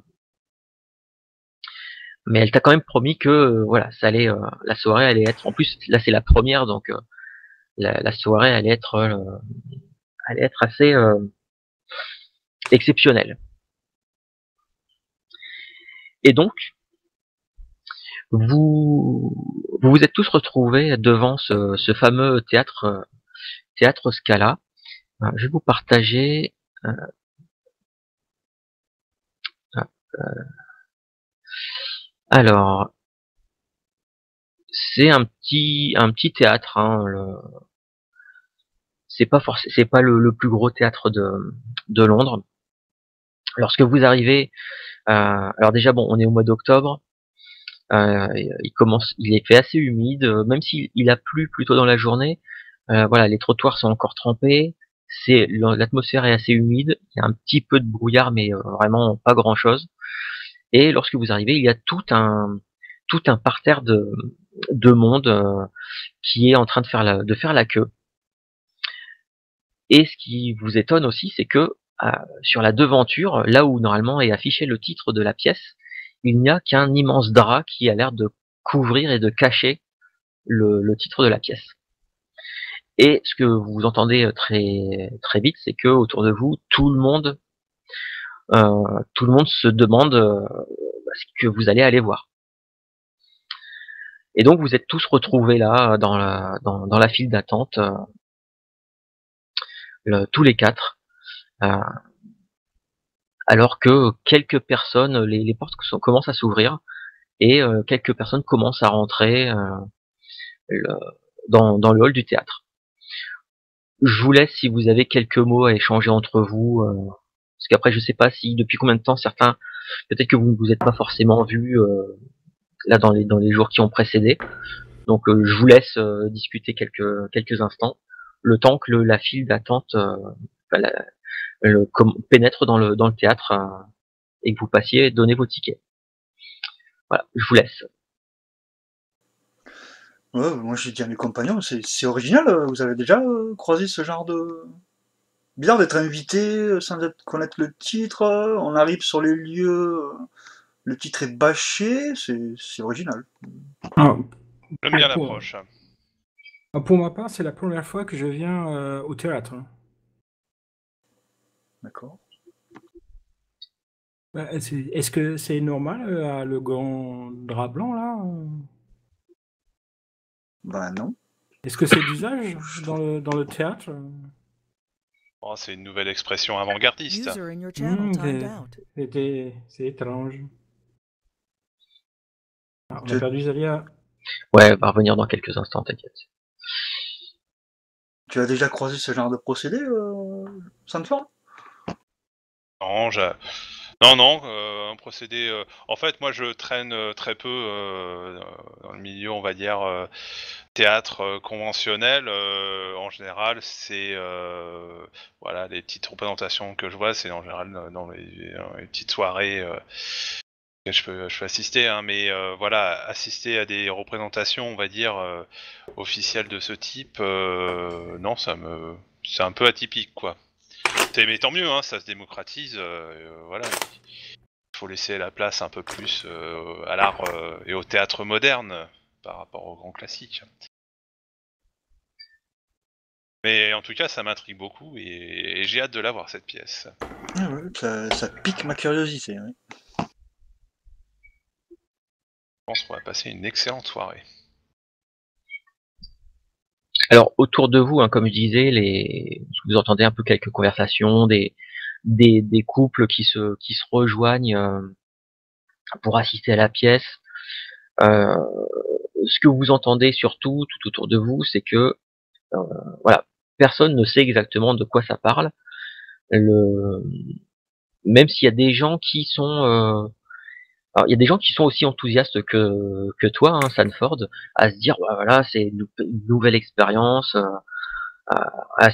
Mais elle t'a quand même promis que voilà, la soirée allait être. En plus, là c'est la première, donc la soirée allait être assez exceptionnelle. Et donc, vous vous êtes tous retrouvés devant ce fameux théâtre Scala. Je vais vous partager. euh, alors, c'est un petit théâtre, hein, c'est pas le plus gros théâtre de Londres. Lorsque vous arrivez, alors déjà bon, on est au mois d'octobre, il est fait assez humide, même s'il a plu plutôt dans la journée. Voilà, les trottoirs sont encore trempés, l'atmosphère est assez humide, il y a un petit peu de brouillard, mais vraiment pas grand chose. Et lorsque vous arrivez, il y a tout un parterre de monde qui est en train de faire la queue. Et ce qui vous étonne aussi, c'est que sur la devanture, là où normalement est affiché le titre de la pièce, il n'y a qu'un immense drap qui a l'air de couvrir et de cacher le titre de la pièce. Et ce que vous entendez très très vite, c'est que autour de vous, tout le monde se demande ce que vous allez aller voir. Et donc vous êtes tous retrouvés là dans la file d'attente, tous les quatre, alors que quelques personnes, les portes commencent à s'ouvrir et quelques personnes commencent à rentrer dans le hall du théâtre. Je vous laisse si vous avez quelques mots à échanger entre vous, parce qu'après je sais pas si depuis combien de temps certains, peut-être que vous ne vous êtes pas forcément vus là dans les jours qui ont précédé. Donc je vous laisse discuter quelques instants, le temps que la file d'attente pénètre dans le théâtre et que vous passiez donner vos tickets. Voilà, je vous laisse. Ouais, moi j'ai dit à mes compagnons, c'est original, vous avez déjà croisé ce genre de... Bizarre d'être invité sans connaître le titre, on arrive sur les lieux, le titre est bâché, c'est original. J'aime bien l'approche. Pour ma part, c'est la première fois que je viens au théâtre. D'accord. Est-ce que c'est normal le grand drap blanc là? Ben non. Est-ce que c'est d'usage dans le théâtre? Oh, c'est une nouvelle expression avant-gardiste. C'est étrange. Ah, on a perdu Zalia. Ouais, elle va revenir dans quelques instants, t'inquiète. Tu as déjà croisé ce genre de procédé, Sandford? Non, un procédé... En fait, moi, je traîne très peu dans le milieu, on va dire, théâtre conventionnel. En général, c'est... voilà, les petites représentations que je vois, c'est en général dans les petites soirées que je peux assister. Hein, mais voilà, assister à des représentations, on va dire, officielles de ce type, non, c'est un peu atypique, quoi. Mais tant mieux, hein, ça se démocratise, voilà. Il faut laisser la place un peu plus à l'art et au théâtre moderne par rapport aux grands classiques. Mais en tout cas, ça m'intrigue beaucoup et j'ai hâte de la voir, cette pièce. Ah ouais, ça pique ma curiosité. Ouais. Je pense qu'on va passer une excellente soirée. Alors autour de vous, hein, comme je disais, vous entendez un peu quelques conversations, des couples qui se rejoignent pour assister à la pièce. Ce que vous entendez surtout tout autour de vous, c'est que voilà, personne ne sait exactement de quoi ça parle. Même s'il y a des gens qui sont alors, il y a des gens qui sont aussi enthousiastes que toi, hein, Sanford, à se dire bah, voilà, c'est une nouvelle expérience,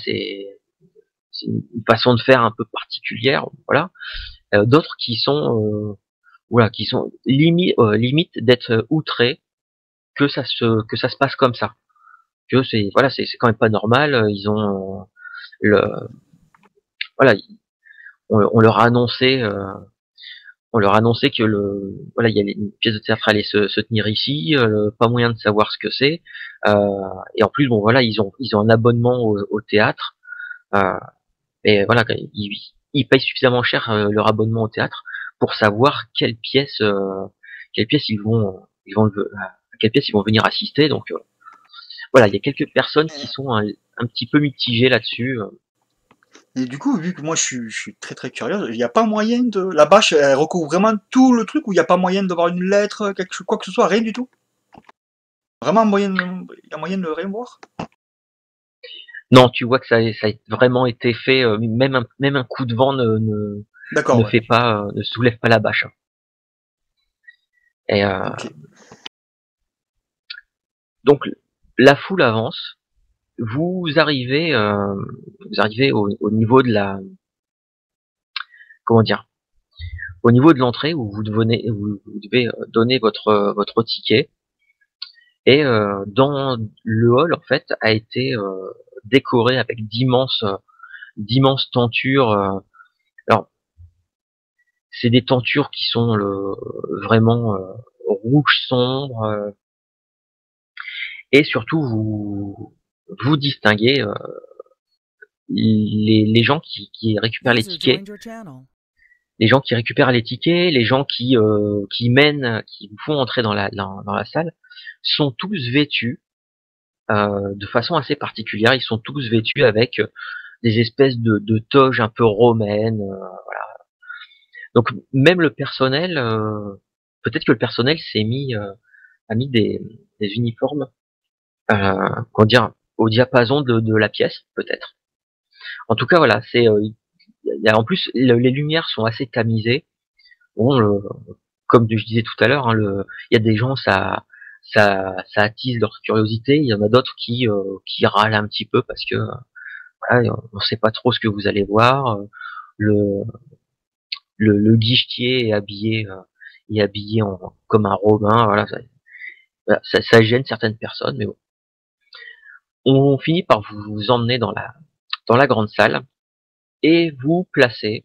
c'est une façon de faire un peu particulière, voilà. D'autres qui sont limite d'être outrés que ça se passe comme ça. Que c'est quand même pas normal. Ils ont voilà, on leur a annoncé. On leur a annoncé que il y a une pièce de théâtre allait se tenir ici, pas moyen de savoir ce que c'est, et en plus bon voilà ils ont un abonnement au théâtre, et voilà ils payent suffisamment cher leur abonnement au théâtre pour savoir quelle pièce ils vont à quelle pièce ils vont venir assister, donc voilà il y a quelques personnes qui sont un petit peu mitigées là-dessus. Et du coup, vu que moi je suis très très curieuse, il n'y a pas moyen de... La bâche, elle recouvre vraiment tout le truc, où il n'y a pas moyen d'avoir une lettre, quoi que ce soit, rien du tout? Vraiment il y a moyen de rien voir? Non, tu vois que ça a vraiment été fait, même un coup de vent D'accord, ne ouais. fait pas, ne soulève pas la bâche. Et Ok. donc la foule avance. Vous arrivez, au niveau de la, comment dire, au niveau de l'entrée où vous devez donner votre ticket. Et dans le hall en fait a été décoré avec d'immenses tentures. Alors c'est des tentures qui sont vraiment rouge sombre, et surtout vous distinguez les gens qui récupèrent les tickets, les gens qui récupèrent les tickets, les gens qui vous font entrer dans la salle, sont tous vêtus de façon assez particulière. Ils sont tous vêtus avec des espèces de toges un peu romaines. Donc même le personnel, peut-être que le personnel a mis des uniformes, comment dire, au diapason de la pièce, peut-être. En tout cas, voilà, en plus les lumières sont assez tamisées. Bon, comme je disais tout à l'heure, hein, il y a des gens, ça attise leur curiosité. Il y en a d'autres qui râlent un petit peu parce que voilà, on ne sait pas trop ce que vous allez voir. Le, le guichetier est habillé comme un Romain. Voilà, ça gêne certaines personnes, mais bon. On finit par vous emmener dans la grande salle et vous placer.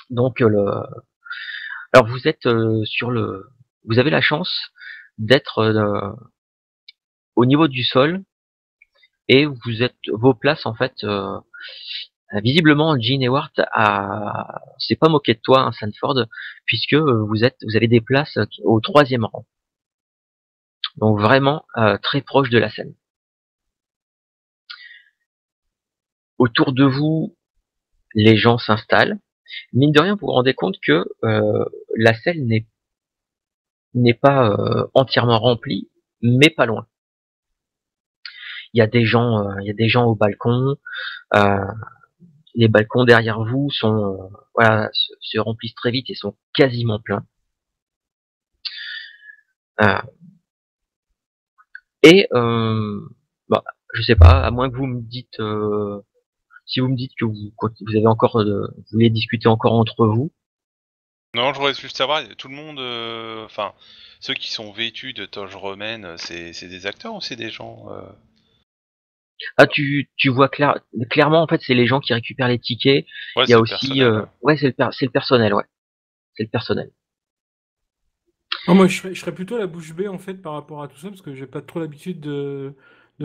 Donc alors vous êtes vous avez la chance d'être au niveau du sol, et vos places en fait. Visiblement, Gene Ewart s'est pas moqué de toi, hein, Sanford, puisque vous avez des places au 3e rang. Donc vraiment très proche de la scène. Autour de vous, les gens s'installent. Mine de rien, vous vous rendez compte que la salle n'est pas entièrement remplie, mais pas loin. Il y a des gens au balcon. Euh, les balcons derrière vous se remplissent très vite et sont quasiment pleins. Euh, et bah, je sais pas, à moins que vous me dites, si vous me dites que vous avez encore, vous voulez discuter encore entre vous. Non, je voudrais juste savoir, tout le monde, enfin, ceux qui sont vêtus de toges romaines, c'est des acteurs ou c'est des gens Ah, tu vois clairement en fait, c'est les gens qui récupèrent les tickets. Ouais, Il y a c'est le aussi, personnel. Ouais. ouais, c'est le personnel, ouais, c'est le personnel. Oh, moi, je serais plutôt la bouche bée en fait par rapport à tout ça, parce que j'ai pas trop l'habitude de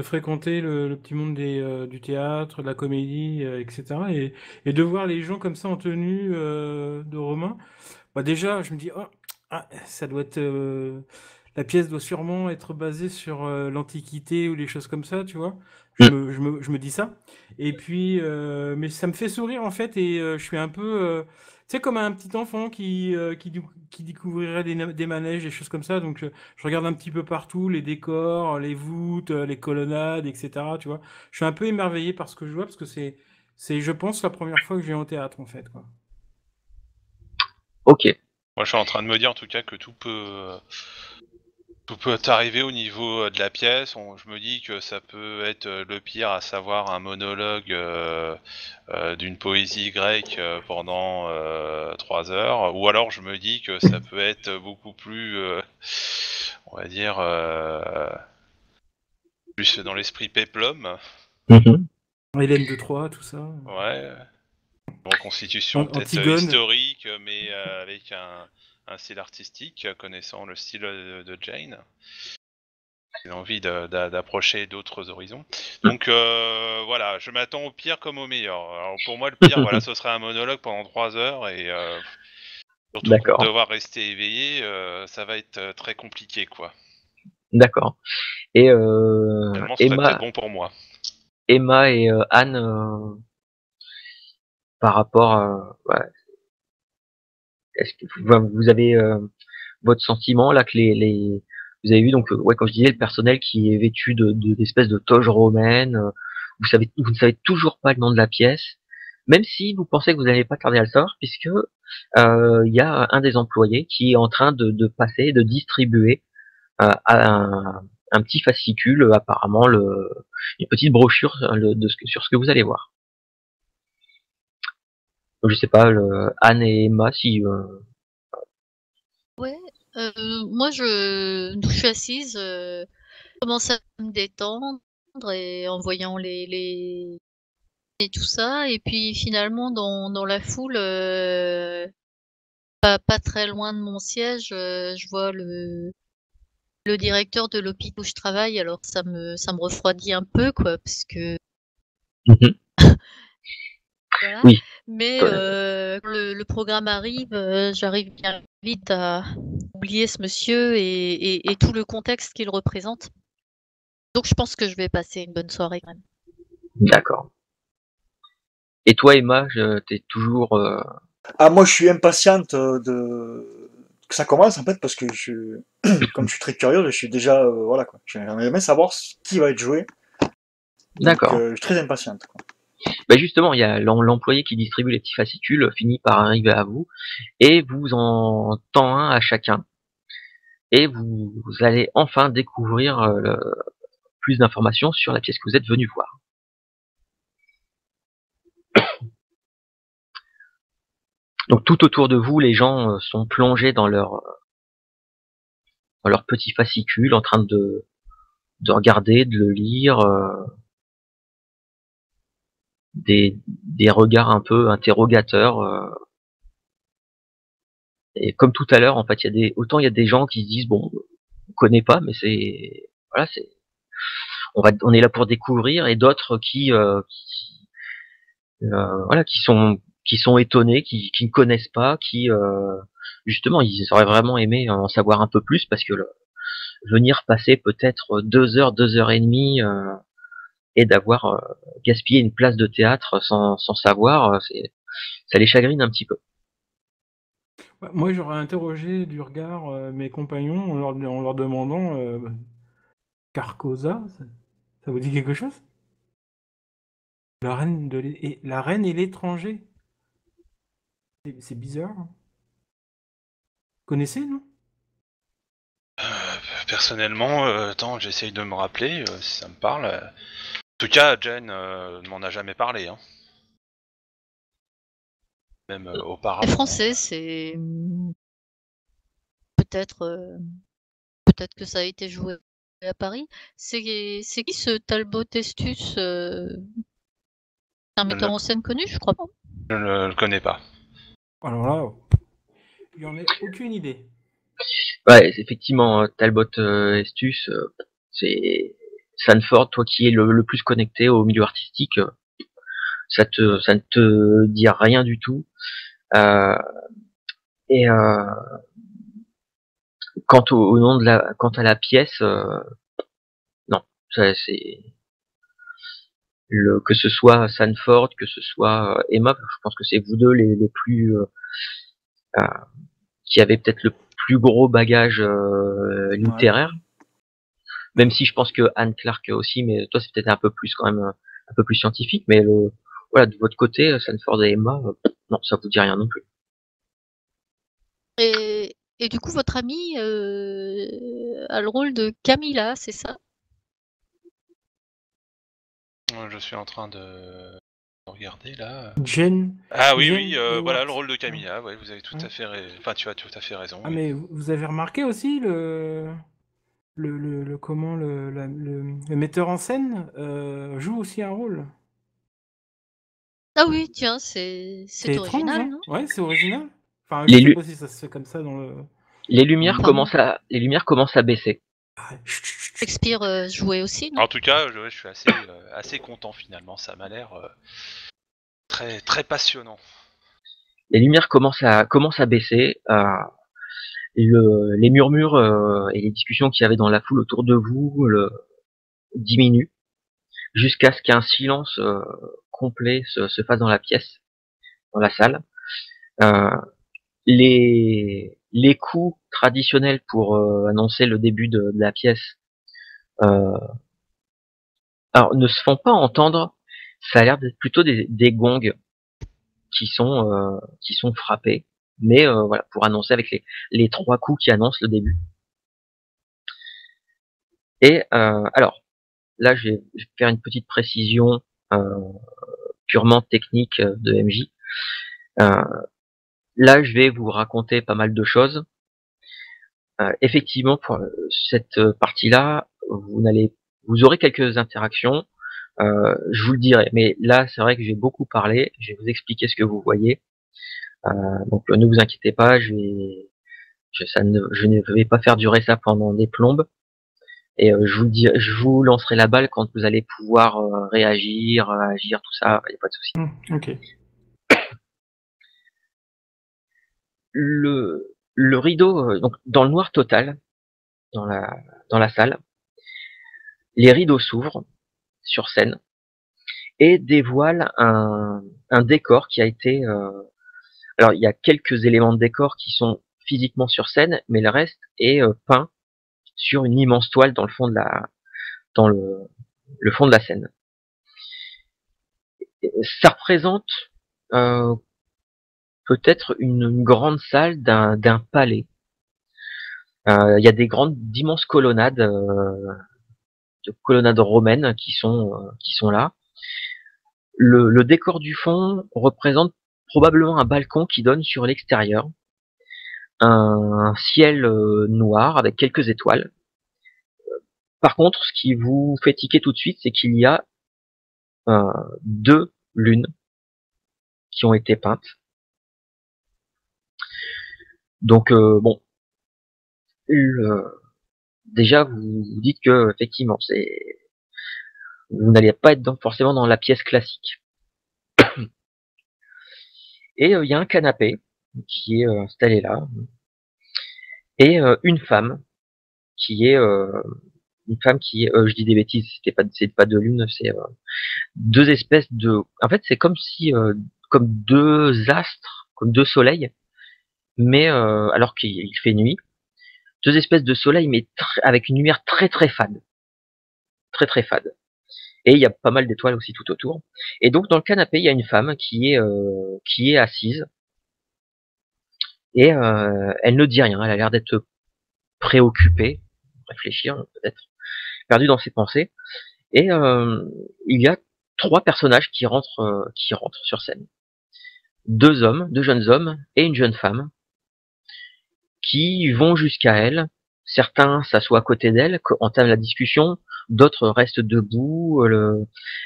fréquenter le petit monde du théâtre, de la comédie, etc. Et de voir les gens comme ça en tenue de Romain. Bah déjà, je me dis, oh, ah, ça doit être. La pièce doit sûrement être basée sur l'Antiquité ou les choses comme ça, tu vois. Mm. Je me dis ça. Et puis, mais ça me fait sourire en fait, et je suis un peu. Tu sais, comme un petit enfant qui découvrirait des manèges, des choses comme ça. Donc, je regarde un petit peu partout, les décors, les voûtes, les colonnades, etc. Tu vois. Je suis un peu émerveillé par ce que je vois, parce que je pense, la première fois que je vais en théâtre, en fait, quoi. Ok. Moi, je suis en train de me dire en tout cas que tout peut arriver au niveau de la pièce. Je me dis que ça peut être le pire, à savoir un monologue d'une poésie grecque pendant 3 heures. Ou alors je me dis que ça peut être beaucoup plus, on va dire, plus dans l'esprit péplum. Mhm. Hélène de Troie, tout ça. Ouais. Une reconstitution peut-être Antigone. historique, mais avec un style artistique, connaissant le style de Jane. J'ai envie d'approcher d'autres horizons. Donc voilà, je m'attends au pire comme au meilleur. Alors pour moi, le pire, voilà, ce serait un monologue pendant 3 heures, et surtout pour D'accord. devoir rester éveillé, ça va être très compliqué, quoi. D'accord. Et Finalement, ce serait peut-être bon pour moi. Emma et Anne, par rapport ouais, est-ce que vous avez votre sentiment là que vous avez vu donc ouais, quand je disais le personnel qui est vêtu d'espèces de toges romaines, vous ne savez toujours pas le nom de la pièce, même si vous pensez que vous n'allez pas tarder à le savoir, puisque il y a un des employés qui est en train de passer, de distribuer un petit fascicule, apparemment une petite brochure sur ce que vous allez voir. Donc, je sais pas, Anne et Emma, si Ouais, moi je suis assise, je commence à me détendre et en voyant les et tout ça et puis finalement dans la foule, pas très loin de mon siège, je vois le directeur de l'hôpital où je travaille, alors ça me refroidit un peu quoi, parce que Mhm. voilà. Oui. Mais quand le programme arrive, j'arrive bien vite à oublier ce monsieur et tout le contexte qu'il représente. Donc je pense que je vais passer une bonne soirée quand même. D'accord. Et toi, Emma, t'es toujours Ah, moi, je suis impatiente que ça commence, en fait, parce que comme je suis très curieux, je suis déjà, voilà, quoi. J'aimerais bien savoir qui va être joué. Donc, d'accord. je suis très impatiente, quoi. Bah justement, il y a l'employé qui distribue les petits fascicules finit par arriver à vous et vous en tend un à chacun et vous allez enfin découvrir plus d'informations sur la pièce que vous êtes venu voir. Donc tout autour de vous, les gens sont plongés dans leur petit fascicule, en train de regarder, de le lire, des regards un peu interrogateurs. Et comme tout à l'heure, en fait, autant il y a des gens qui se disent bon, on connaît pas, mais voilà, on est là pour découvrir, et d'autres voilà, qui sont étonnés, qui ne connaissent pas, justement, ils auraient vraiment aimé en savoir un peu plus, parce que venir passer peut-être 2 heures et demie, et d'avoir gaspillé une place de théâtre sans savoir, ça les chagrine un petit peu. Ouais, moi, j'aurais interrogé du regard mes compagnons en leur demandant Carcosa, ça vous dit quelque chose? La reine et l'étranger. C'est bizarre, hein. Vous connaissez, non? Personnellement, attends, j'essaye de me rappeler si ça me parle. En tout cas, Jen ne m'en a jamais parlé, hein. Même Les auparavant. Français, c'est peut-être peut-être que ça a été joué à Paris. C'est qui ce Talbot Estus un Je metteur ne en scène connu, je crois pas. je ne le connais pas. Alors là, il n'y en a aucune idée. Ouais, effectivement, Talbot Estus, c'est Sanford, toi qui es le plus connecté au milieu artistique, ça ne te dit rien du tout. Euh, et quant à la pièce, non, c'est que ce soit Sanford, que ce soit Emma, je pense que c'est vous deux les plus euh, qui avez peut-être le plus gros bagage Ouais. littéraire. Même si je pense que Anne Clark aussi, mais toi c'est peut-être un peu plus quand même un peu plus scientifique, mais voilà, de votre côté, Sanford et Emma, non, ça vous dit rien non plus. Et du coup, votre amie a le rôle de Camilla, c'est ça? Je suis en train de regarder là. Jen. Ah oui, Jen oui, voilà le Ewart. rôle de Camilla. Ouais, vous avez tout à fait, enfin tu as tout à fait raison. Ah, Oui. mais vous avez remarqué aussi comment le metteur en scène joue aussi un rôle. Ah oui, tiens, C'est c'est étrange, original, hein? non? Ouais, c'est original. Enfin, je Les, sais lu- pas si ça se fait comme ça les dans lumières le Pardon. jeu. les lumières commencent à baisser. Ah, chut, chut, chut. Shakespeare jouait aussi, non? En tout cas, je suis assez content finalement. Ça m'a l'air très très passionnant. Les lumières commencent à baisser. Les murmures et les discussions qu'il y avait dans la foule autour de vous diminuent jusqu'à ce qu'un silence complet se fasse dans la pièce, dans la salle. Euh, les coups traditionnels pour annoncer le début de la pièce euh, alors ne se font pas entendre. Ça a l'air d'être plutôt des gongs qui sont frappés, mais voilà, pour annoncer avec les 3 coups qui annoncent le début. Et alors là, je vais faire une petite précision purement technique de MJ. Là, je vais vous raconter pas mal de choses. Effectivement, pour cette partie-là, vous aurez quelques interactions. Je vous le dirai, mais là, c'est vrai que j'ai beaucoup parlé. Je vais vous expliquer ce que vous voyez. Donc, ne vous inquiétez pas, je ne vais pas faire durer ça pendant des plombes. Et je vous lancerai la balle quand vous allez pouvoir réagir, agir, tout ça. Il n'y a pas de souci. Ok. Le rideau, donc dans le noir total, dans la salle, les rideaux s'ouvrent sur scène et dévoilent un décor qui a été. Alors il y a quelques éléments de décor qui sont physiquement sur scène, mais le reste est peint sur une immense toile dans dans le fond de la scène. Ça représente peut-être une grande salle d'un palais. Il y a d'immenses colonnades, de colonnades romaines qui sont là. Le décor du fond représente probablement un balcon qui donne sur l'extérieur, un ciel noir avec quelques étoiles. Par contre, ce qui vous fait tiquer tout de suite, c'est qu'il y a 2 lunes qui ont été peintes. Donc bon, déjà vous vous dites que effectivement vous n'allez pas être forcément dans la pièce classique. Et il y a un canapé qui est installé là, et une femme qui est je dis des bêtises, c'est pas 2 lunes, c'est 2 espèces de, en fait c'est comme si comme 2 astres, comme 2 soleils, mais alors qu'il fait nuit, 2 espèces de soleils mais avec une lumière très très fade, très très fade. Et il y a pas mal d'étoiles aussi tout autour. Et donc dans le canapé, il y a une femme qui est assise, et elle ne dit rien. Elle a l'air d'être préoccupée, réfléchir peut-être, perdue dans ses pensées. Et il y a 3 personnages qui rentrent sur scène. 2 jeunes hommes et une jeune femme, qui vont jusqu'à elle. Certains s'assoient à côté d'elle, entament la discussion, d'autres restent debout.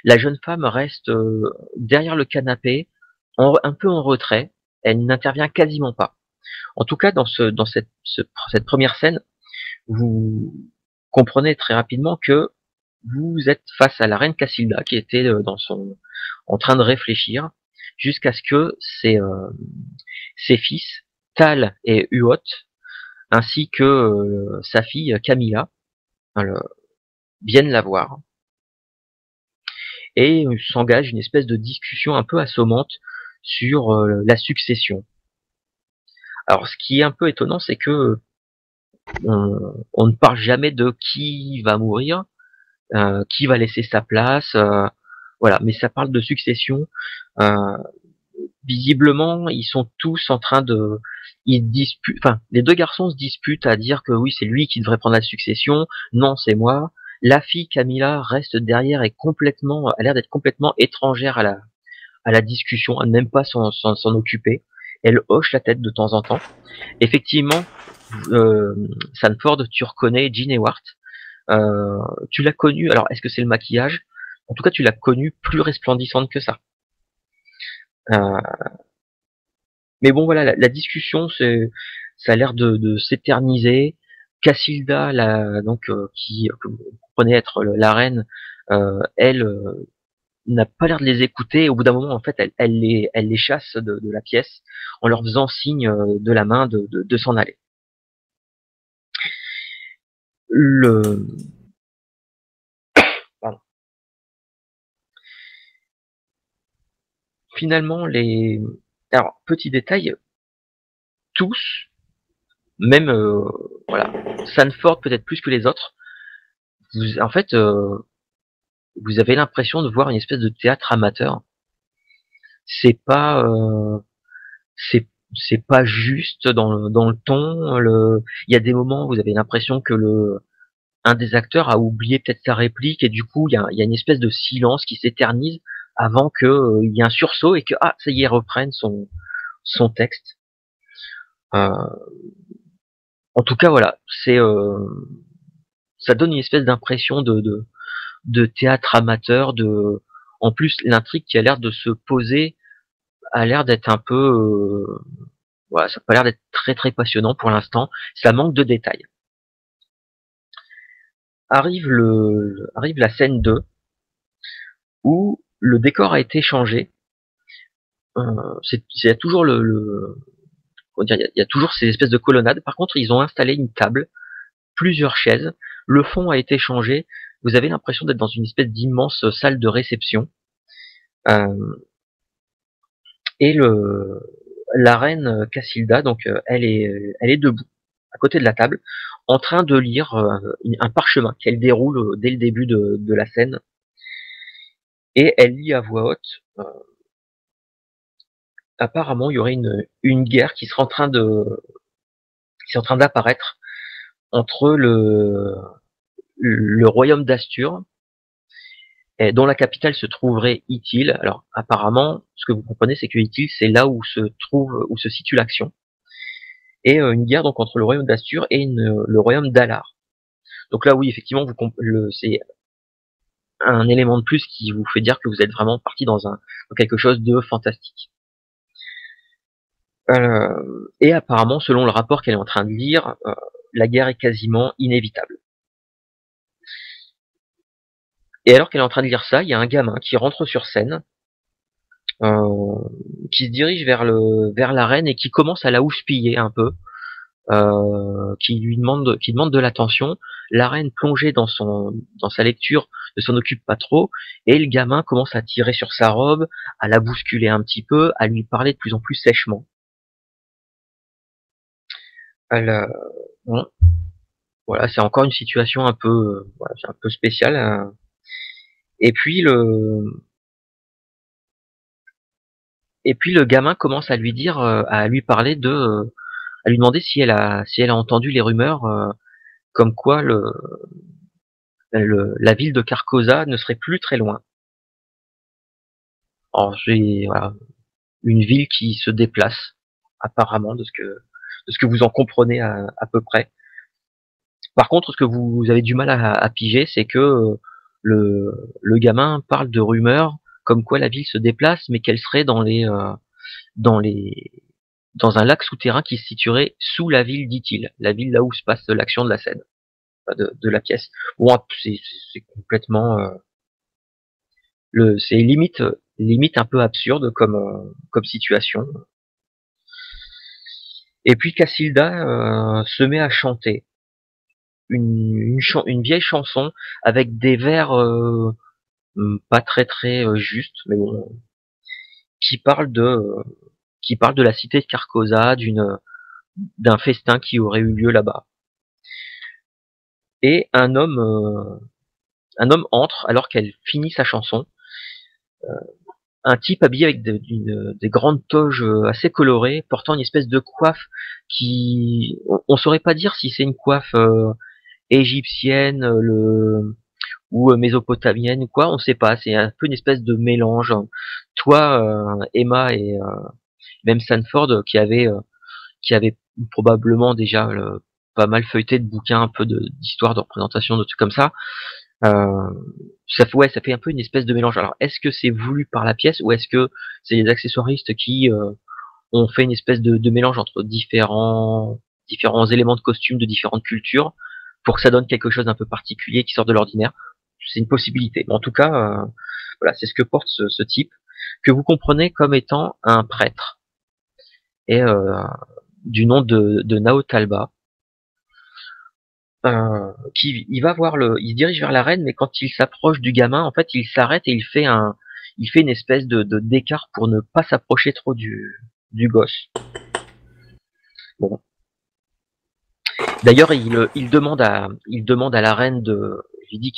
La jeune femme reste derrière le canapé, un peu en retrait. Elle n'intervient quasiment pas. En tout cas, dans cette première scène, vous comprenez très rapidement que vous êtes face à la reine Cassilda qui était en train de réfléchir jusqu'à ce que ses fils, Tal et Uot, ainsi que sa fille Camilla, viennent la voir et s'engage une espèce de discussion un peu assommante sur la succession. Alors ce qui est un peu étonnant, c'est que on ne parle jamais de qui va mourir, qui va laisser sa place, voilà, mais ça parle de succession. Visiblement, ils sont tous en train de, enfin, les 2 garçons se disputent à dire que oui, c'est lui qui devrait prendre la succession, non, c'est moi. La fille Camilla reste derrière et a l'air d'être complètement étrangère à la discussion, à ne même pas s'en occuper. Elle hoche la tête de temps en temps. Effectivement, Sanford, tu reconnais Jean Ewart. Tu l'as connue, alors est-ce que c'est le maquillage? En tout cas, tu l'as connue plus resplendissante que ça. Mais bon, voilà, la discussion, ça a l'air de s'éterniser. Cassilda, donc, que vous comprenez être la reine, elle n'a pas l'air de les écouter. Au bout d'un moment, en fait, elle les chasse de la pièce en leur faisant signe de la main de s'en aller. Pardon. Finalement, alors, petit détail, tous, même voilà, Sanford peut-être plus que les autres, en fait, vous avez l'impression de voir une espèce de théâtre amateur. C'est pas c'est pas juste dans le ton. Il y a des moments où vous avez l'impression que un des acteurs a oublié peut-être sa réplique et du coup il y a une espèce de silence qui s'éternise avant que il y ait un sursaut et que ça y est, reprenne son texte. En tout cas voilà, ça donne une espèce d'impression de théâtre amateur. En plus l'intrigue qui a l'air de se poser a l'air d'être un peu voilà, ça a pas l'air d'être très très passionnant pour l'instant. Ça manque de détails. Arrive la scène 2 où le décor a été changé. Il y a toujours il y a toujours ces espèces de colonnades. Par contre, ils ont installé une table, plusieurs chaises. Le fond a été changé. Vous avez l'impression d'être dans une espèce d'immense salle de réception. Et la reine Cassilda, donc elle est debout à côté de la table, en train de lire un parchemin qu'elle déroule dès le début de la scène. Et elle lit à voix haute. Apparemment, il y aurait une guerre qui serait en train d'apparaître entre le royaume d'Astur, dont la capitale se trouverait Ithil. Alors, apparemment, ce que vous comprenez, c'est que Ithil, c'est là où se situe l'action. Et une guerre donc entre le royaume d'Astur et le royaume d'Alar. Donc là, oui, effectivement, c'est un élément de plus qui vous fait dire que vous êtes vraiment parti dans quelque chose de fantastique. Et apparemment, selon le rapport qu'elle est en train de lire, la guerre est quasiment inévitable. Et alors qu'elle est en train de lire ça, il y a un gamin qui rentre sur scène, qui se dirige vers la reine et qui commence à la houspiller un peu, qui demande de l'attention. La reine, plongée dans sa lecture, ne s'en occupe pas trop, et le gamin commence à tirer sur sa robe, à la bousculer un petit peu, à lui parler de plus en plus sèchement. Bon, voilà, c'est encore une situation un peu, voilà, c'est un peu spéciale. Et puis le gamin commence à lui dire, à lui parler à lui demander si elle a entendu les rumeurs, comme quoi la ville de Carcosa ne serait plus très loin. Alors voilà, une ville qui se déplace, apparemment, de ce que vous en comprenez à peu près. Par contre, ce que vous avez du mal à piger, c'est que le gamin parle de rumeurs comme quoi la ville se déplace, mais qu'elle serait dans un lac souterrain qui se situerait sous la ville d'Ithil, la ville là où se passe l'action de la scène, de la pièce. Bon, c'est complètement, c'est limite un peu absurde comme situation. Et puis Cassilda se met à chanter une vieille chanson avec des vers pas très très justes, mais bon, qui parle de la cité de Carcosa, d'un festin qui aurait eu lieu là-bas. Et un homme entre alors qu'elle finit sa chanson. Un type habillé avec des grandes toges assez colorées, portant une espèce de coiffe qui, on saurait pas dire si c'est une coiffe égyptienne ou mésopotamienne ou quoi, on sait pas. C'est un peu une espèce de mélange. Toi, Emma et même Sanford, qui avait probablement déjà pas mal feuilleté de bouquins un peu d'histoire, de représentation, de trucs comme ça. Ça fait un peu une espèce de mélange. Alors, est-ce que c'est voulu par la pièce ou est-ce que c'est les accessoiristes qui ont fait une espèce de mélange entre différents éléments de costume de différentes cultures pour que ça donne quelque chose d'un peu particulier qui sort de l'ordinaire? C'est une possibilité. Mais en tout cas, voilà, c'est ce que porte ce type, que vous comprenez comme étant un prêtre, et du nom de Nao Talba. Il se dirige vers la reine, mais quand il s'approche du gamin, en fait, il s'arrête et il fait une espèce d'écart pour ne pas s'approcher trop du gosse. Bon. D'ailleurs, il demande à la reine il lui dit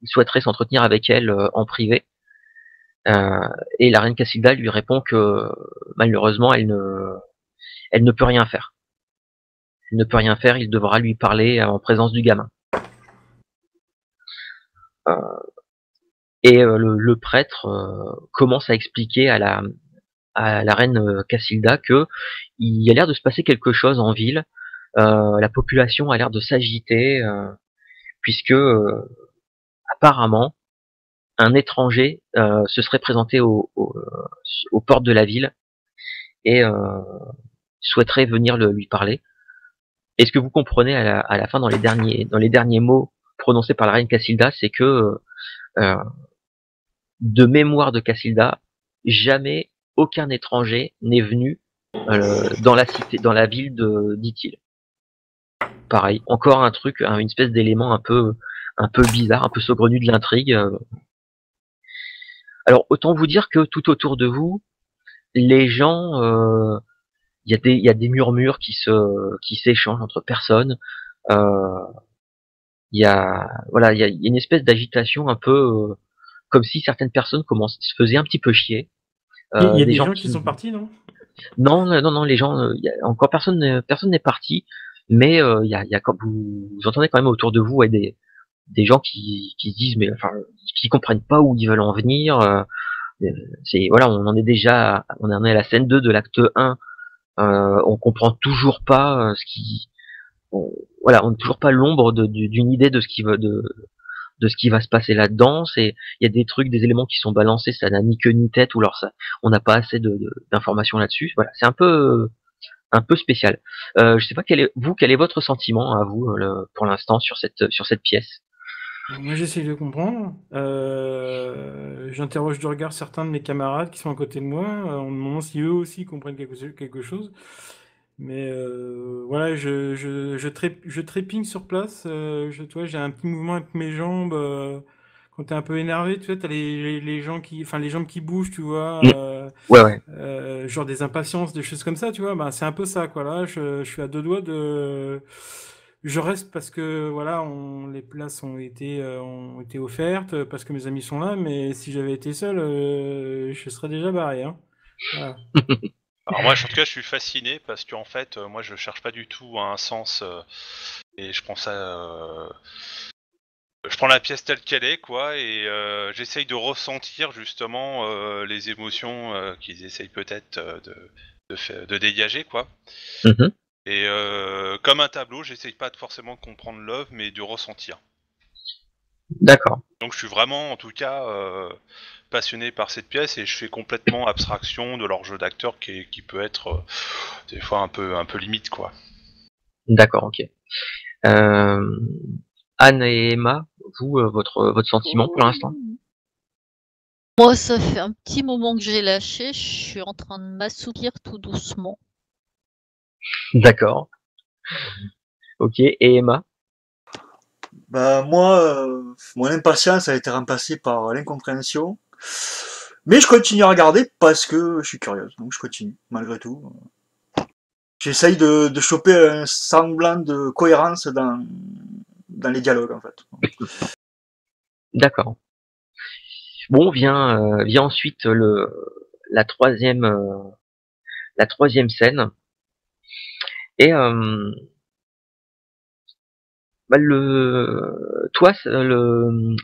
il souhaiterait s'entretenir avec elle en privé. Et la reine Cassilda lui répond que malheureusement elle ne peut rien faire. Elle ne peut rien faire, il devra lui parler en présence du gamin. Et le prêtre commence à expliquer à la reine Cassilda que il y a l'air de se passer quelque chose en ville. La population a l'air de s'agiter puisque apparemment un étranger se serait présenté aux portes de la ville et souhaiterait venir lui parler. Et ce que vous comprenez à la fin dans les derniers mots prononcés par la reine Cassilda, c'est que de mémoire de Cassilda, jamais aucun étranger n'est venu dans la cité, dans la ville d'Ithil. Pareil, encore un truc, une espèce d'élément un peu bizarre, un peu saugrenu de l'intrigue. Alors autant vous dire que tout autour de vous, les gens, il y a des murmures qui s'échangent entre personnes. Il y a une espèce d'agitation un peu comme si certaines personnes se faisaient un petit peu chier. Il y a des gens qui sont partis, non? Non, les gens, encore personne n'est parti, mais il y a quand vous entendez quand même autour de vous des gens qui se disent mais enfin qui comprennent pas où ils veulent en venir. On en est à la scène 2 de l'acte 1. On comprend toujours pas on n'a toujours pas l'ombre d'une idée de ce qui va se passer là-dedans. Il y a des trucs, des éléments qui sont balancés, ça n'a ni queue ni tête, ou alors on n'a pas assez d'informations là-dessus. Voilà, c'est un peu spécial. Je sais pas quel est votre sentiment à vous pour l'instant sur cette pièce. Moi, j'essaye de comprendre. J'interroge de regard certains de mes camarades qui sont à côté de moi, en me demandant si eux aussi comprennent quelque chose. Mais voilà, je trépigne sur place. Tu vois, j'ai un petit mouvement avec mes jambes. Quand t'es un peu énervé, tu vois, t'as les les jambes qui bougent, tu vois. Ouais. Genre des impatiences, des choses comme ça, tu vois. Bah, c'est un peu ça, quoi. Là, je suis à deux doigts de. Je reste parce que voilà, les places ont été offertes, parce que mes amis sont là. Mais si j'avais été seul, je serais déjà barré, hein. Voilà. Alors moi, en tout cas, je suis fasciné parce qu'en fait, moi, je cherche pas du tout un sens et je prends ça. Je prends la pièce telle qu'elle est, quoi, et j'essaye de ressentir justement les émotions qu'ils essayent peut-être de dégager, quoi. Mhm. Et comme un tableau, j'essaye pas forcément de comprendre l'œuvre, mais de ressentir. D'accord. Donc je suis vraiment, en tout cas, passionné par cette pièce et je fais complètement abstraction de leur jeu d'acteur qui peut être des fois un peu limite, quoi. D'accord, ok. Anne et Emma, vous, votre sentiment pour l'instant? Moi, ça fait un petit moment que j'ai lâché, je suis en train de m'assoupir tout doucement. D'accord. Ok, et Emma? Bah, moi, mon impatience a été remplacée par l'incompréhension. Mais je continue à regarder parce que je suis curieuse. Donc je continue, malgré tout. J'essaye de choper un semblant de cohérence dans les dialogues, en fait. D'accord. Bon, vient ensuite la troisième scène. Et toi,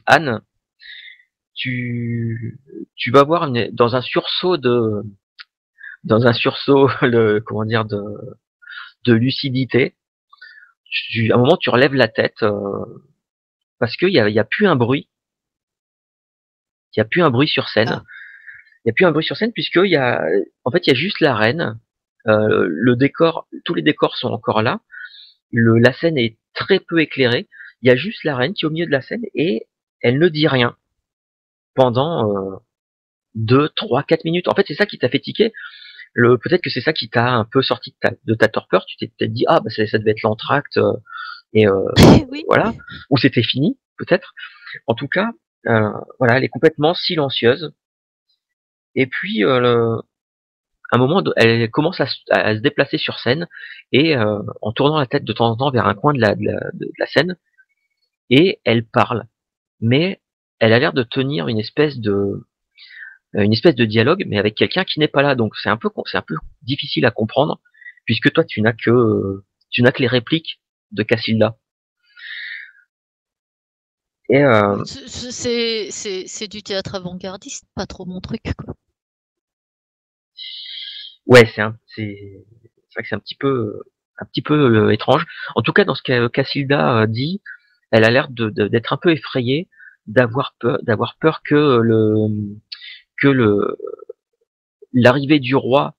Anne, tu vas voir dans un sursaut comment dire, de lucidité. À un moment, tu relèves la tête parce qu'il y a plus un bruit. Il y a plus un bruit sur scène. Ah. Il y a plus un bruit sur scène puisque il y a juste la reine. Le décor, tous les décors sont encore là. La scène est très peu éclairée. Il y a juste la reine qui est au milieu de la scène et elle ne dit rien pendant 2, 3, 4 minutes. En fait, c'est ça qui t'a fait tiquer. Peut-être que c'est ça qui t'a un peu sorti de ta torpeur. Tu t'es peut-être dit, ah, bah, ça devait être l'entracte, et Oui. voilà. Ou c'était fini, peut-être. En tout cas, voilà, elle est complètement silencieuse. Et puis, à un moment, elle commence à se déplacer sur scène, et en tournant la tête de temps en temps vers un coin de la scène, et elle parle. Mais elle a l'air de tenir une espèce de dialogue, mais avec quelqu'un qui n'est pas là. Donc c'est un peu difficile à comprendre, puisque toi tu n'as que les répliques de Cassilda. Et C'est du théâtre avant-gardiste, pas trop mon truc, quoi. ouais, c'est vrai que c'est un petit peu étrange. En tout cas, dans ce que Cassilda dit, elle a l'air d'être un peu effrayée, d'avoir peur que l'arrivée du roi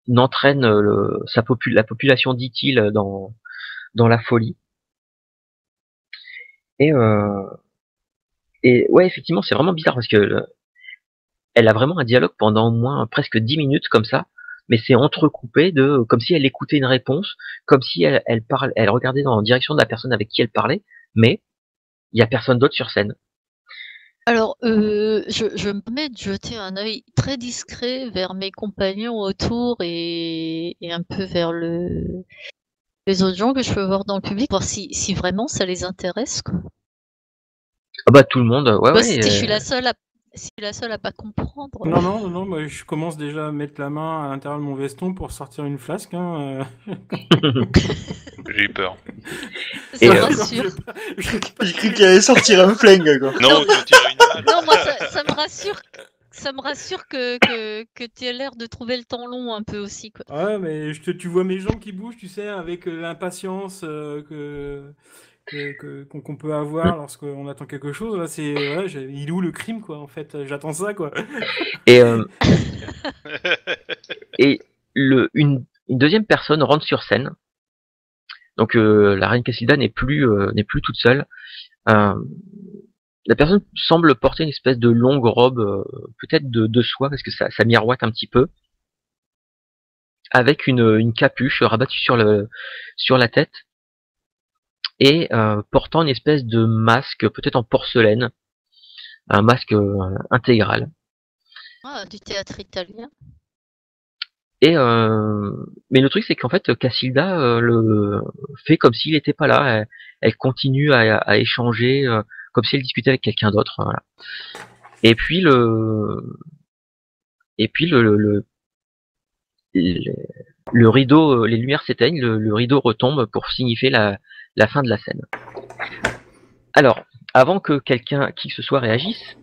n'entraîne la population d'Ithil dans la folie. Et ouais, effectivement, c'est vraiment bizarre parce que elle a vraiment un dialogue pendant au moins presque 10 minutes comme ça, mais c'est entrecoupé comme si elle écoutait une réponse, comme si elle regardait dans la direction de la personne avec qui elle parlait, mais il y a personne d'autre sur scène. Alors, je me permets de jeter un œil très discret vers mes compagnons autour et un peu vers les autres gens que je peux voir dans le public, voir si vraiment ça les intéresse, quoi. Ah bah tout le monde, ouais. Si je suis la seule à pas comprendre. Non, moi je commence déjà à mettre la main à l'intérieur de mon veston pour sortir une flasque. J'ai eu peur. Ça me rassure. J'ai cru qu'il allait sortir un flingue, quoi. Non, tu tires une balle. Non, moi ça me rassure. Ça me rassure que tu aies l'air de trouver le temps long un peu aussi, quoi. Ouais, mais tu vois mes jambes qui bougent, tu sais, avec l'impatience qu'on peut avoir lorsqu'on attend quelque chose. Là, il est où le crime, quoi, en fait? J'attends ça, quoi. Et une deuxième personne rentre sur scène. Donc la reine Cassilda n'est plus toute seule. La personne semble porter une espèce de longue robe, peut-être de soie, parce que ça miroite un petit peu, avec une capuche rabattue sur la tête, et portant une espèce de masque, peut-être en porcelaine, un masque intégral. Ah, du théâtre italien. Et mais le truc c'est qu'en fait Cassilda le fait comme s'il n'était pas là. Elle continue à échanger comme si elle discutait avec quelqu'un d'autre. Voilà. Et puis le rideau, les lumières s'éteignent, le rideau retombe pour signifier la fin de la scène. Alors, avant que qui que ce soit réagisse,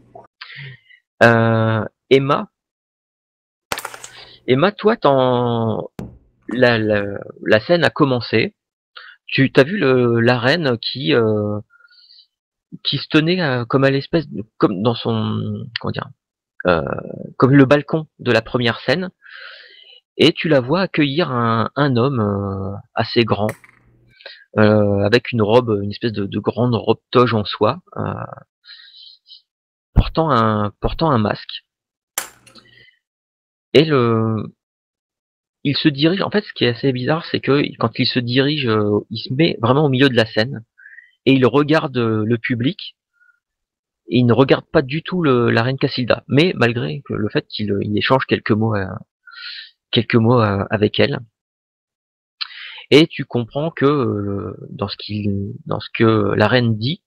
Emma, toi, la scène a commencé. Tu t'as vu la reine qui se tenait comme à l'espèce comme dans son comme le balcon de la première scène, et tu la vois accueillir un homme assez grand, avec une espèce de grande robe toge en soie, portant un masque. Et il se dirige. En fait, ce qui est assez bizarre, c'est que quand il se dirige, il se met vraiment au milieu de la scène et il regarde le public. Et il ne regarde pas du tout la reine Cassilda, mais malgré le fait qu'il échange quelques mots avec elle. Et tu comprends que dans ce que la reine dit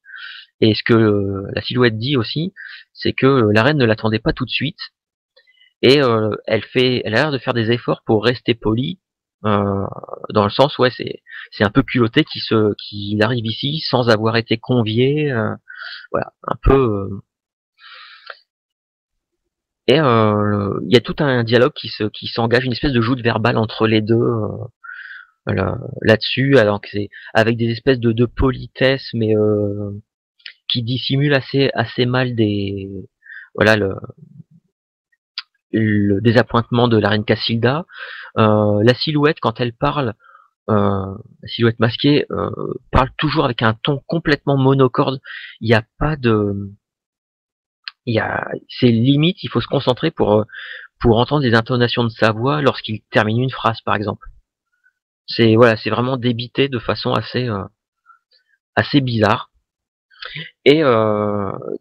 et ce que la silhouette dit aussi, c'est que la reine ne l'attendait pas tout de suite. Et elle a l'air de faire des efforts pour rester polie, dans le sens où c'est un peu culotté qu'il arrive ici sans avoir été convié, voilà, un peu. Et il y a tout un dialogue qui s'engage, une espèce de joute verbale entre les deux, là-dessus, alors que c'est avec des espèces de politesse, mais qui dissimulent assez mal le désappointement de la reine Cassilda. La silhouette, quand elle parle, la silhouette masquée, parle toujours avec un ton complètement monocorde. Il n'y a pas de... c'est limite, il faut se concentrer pour entendre les intonations de sa voix lorsqu'il termine une phrase, par exemple. C'est vraiment débité de façon assez bizarre. Et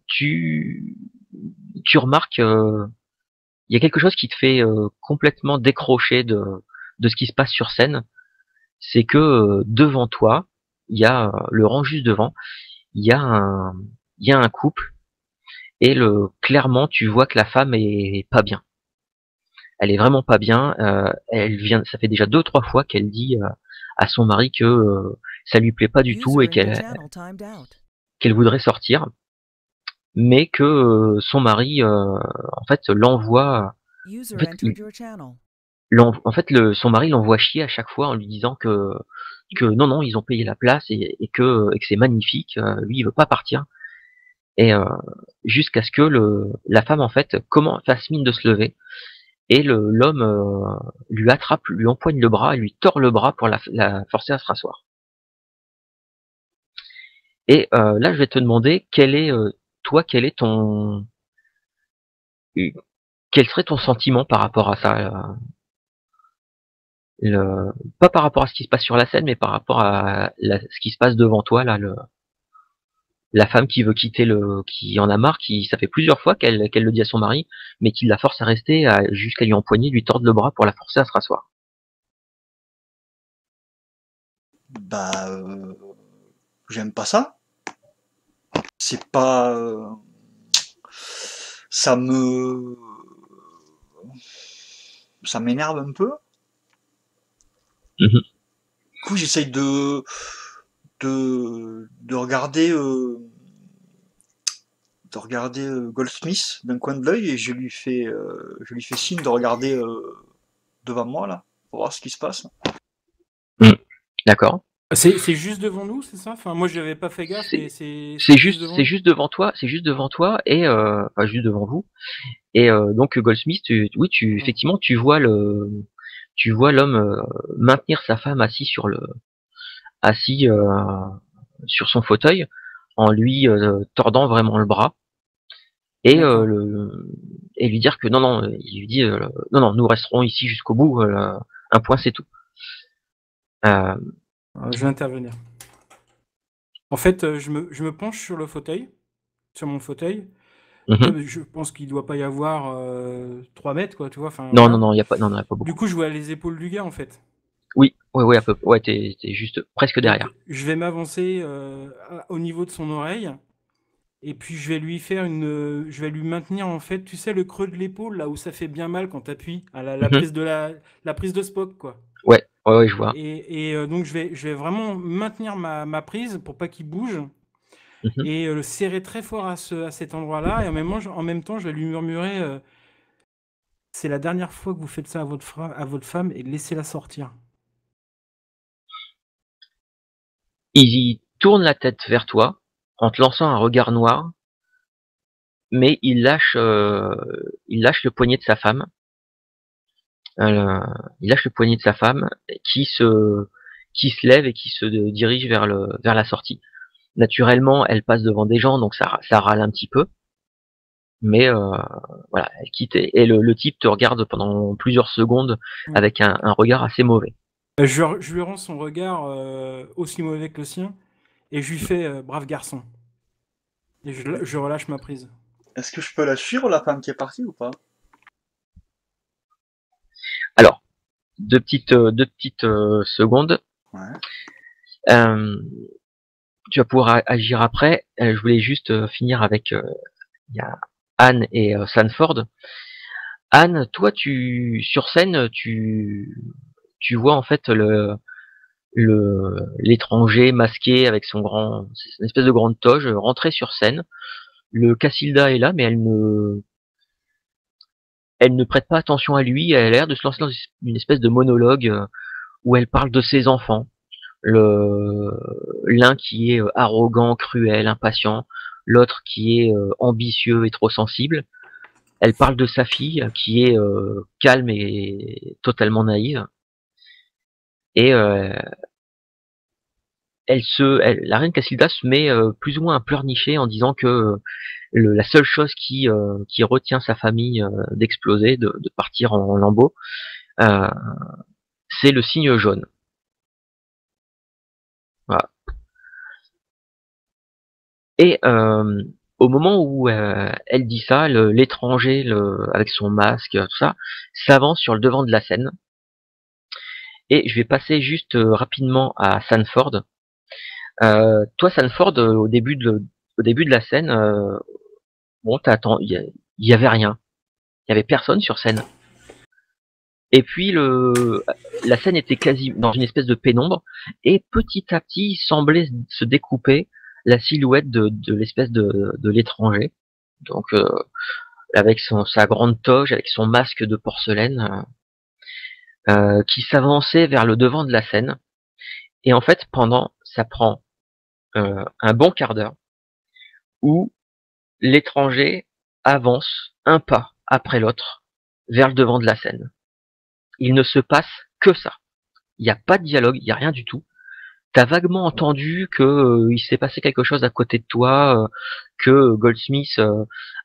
tu remarques, il y a quelque chose qui te fait complètement décrocher de ce qui se passe sur scène. C'est que devant toi, il y a le rang juste devant, il y a il y a un couple et clairement tu vois que la femme est pas bien. Elle est vraiment pas bien. Ça fait déjà 2-3 fois qu'elle dit à son mari que ça lui plaît pas du tout et qu'elle voudrait sortir, mais que son mari en fait l'envoie. Son mari l'envoie chier à chaque fois en lui disant que non, ils ont payé la place et que c'est magnifique. Lui, il veut pas partir. Et jusqu'à ce que la femme en fait fasse mine de se lever et l'homme lui attrape, lui empoigne le bras et lui tord le bras pour la forcer à se rasseoir. Et là, je vais te demander quel est quel serait ton sentiment par rapport à ça, pas par rapport à ce qui se passe sur la scène, mais par rapport à ce qui se passe devant toi là, la femme qui veut quitter qui en a marre, ça fait plusieurs fois qu'elle le dit à son mari, mais qui la force à rester, jusqu'à lui empoigner, lui tordre le bras pour la forcer à se rasseoir. Bah, j'aime pas ça. C'est pas, ça m'énerve un peu. Mhm. Du coup, j'essaye de regarder Goldsmith d'un coin de l'œil et je lui fais signe de regarder devant moi là pour voir ce qui se passe. D'accord. C'est juste devant nous, c'est ça? Enfin, moi, j'avais pas fait gaffe, mais c'est juste devant toi, et juste devant vous. Et donc Goldsmith, effectivement, tu vois l'homme maintenir sa femme assis sur son fauteuil en lui tordant vraiment le bras et lui dire que non, il lui dit non, nous resterons ici jusqu'au bout, un point c'est tout. Je vais intervenir. En fait, je me penche sur mon fauteuil. Je pense qu'il doit pas y avoir 3 mètres, quoi, tu vois. Enfin, non, voilà. non, il y a pas beaucoup. Du coup, je vois les épaules du gars, en fait. Oui, à peu près. Ouais, t'es juste presque derrière. Donc, je vais m'avancer au niveau de son oreille. Et puis je vais lui maintenir en fait, tu sais, le creux de l'épaule là où ça fait bien mal quand t'appuies à la prise de la prise de Spock, quoi. Ouais, je vois. Et donc je vais vraiment maintenir ma prise pour pas qu'il bouge et le serrer très fort à cet endroit-là et en même temps je vais lui murmurer c'est la dernière fois que vous faites ça à votre femme et laissez-la sortir. Il tourne la tête vers toi en te lançant un regard noir, mais il lâche le poignet de sa femme. Il lâche le poignet de sa femme qui se lève et qui se dirige vers la sortie. Naturellement, elle passe devant des gens, donc ça râle un petit peu. Mais voilà, elle quitte et le type te regarde pendant plusieurs secondes avec un regard assez mauvais. Je lui rends son regard aussi mauvais que le sien et je lui fais brave garçon. Et je relâche ma prise. Est-ce que je peux la suivre, la femme qui est partie, ou pas? Alors, deux petites secondes. Ouais. Tu vas pouvoir agir après. Je voulais juste finir avec il y a Anne et Sanford. Anne, toi, sur scène, tu vois en fait l'étranger masqué avec une espèce de grande toge rentrer sur scène. Le Cassilda est là, mais elle ne prête pas attention à lui. Elle a l'air de se lancer dans une espèce de monologue où elle parle de ses enfants. L'un qui est arrogant, cruel, impatient, l'autre qui est ambitieux et trop sensible. Elle parle de sa fille qui est calme et totalement naïve. Et la reine Cassilda se met plus ou moins à pleurnicher en disant que la seule chose qui retient sa famille d'exploser, de partir en lambeaux, c'est le signe jaune. Voilà. Et au moment où elle dit ça, l'étranger, avec son masque, tout ça, s'avance sur le devant de la scène. Et je vais passer juste rapidement à Sanford. Toi, Sanford, au début au début de la scène, bon, t'attends, il y avait rien, il y avait personne sur scène. Et puis la scène était quasi dans une espèce de pénombre, et petit à petit, il semblait se découper la silhouette de l'espèce de l'étranger. Donc avec sa grande toge, avec son masque de porcelaine, qui s'avançait vers le devant de la scène. Et en fait, ça prend un bon quart d'heure où l'étranger avance un pas après l'autre vers le devant de la scène. Il ne se passe que ça. Il n'y a pas de dialogue, il n'y a rien du tout. T'as vaguement entendu que il s'est passé quelque chose à côté de toi, que Goldsmith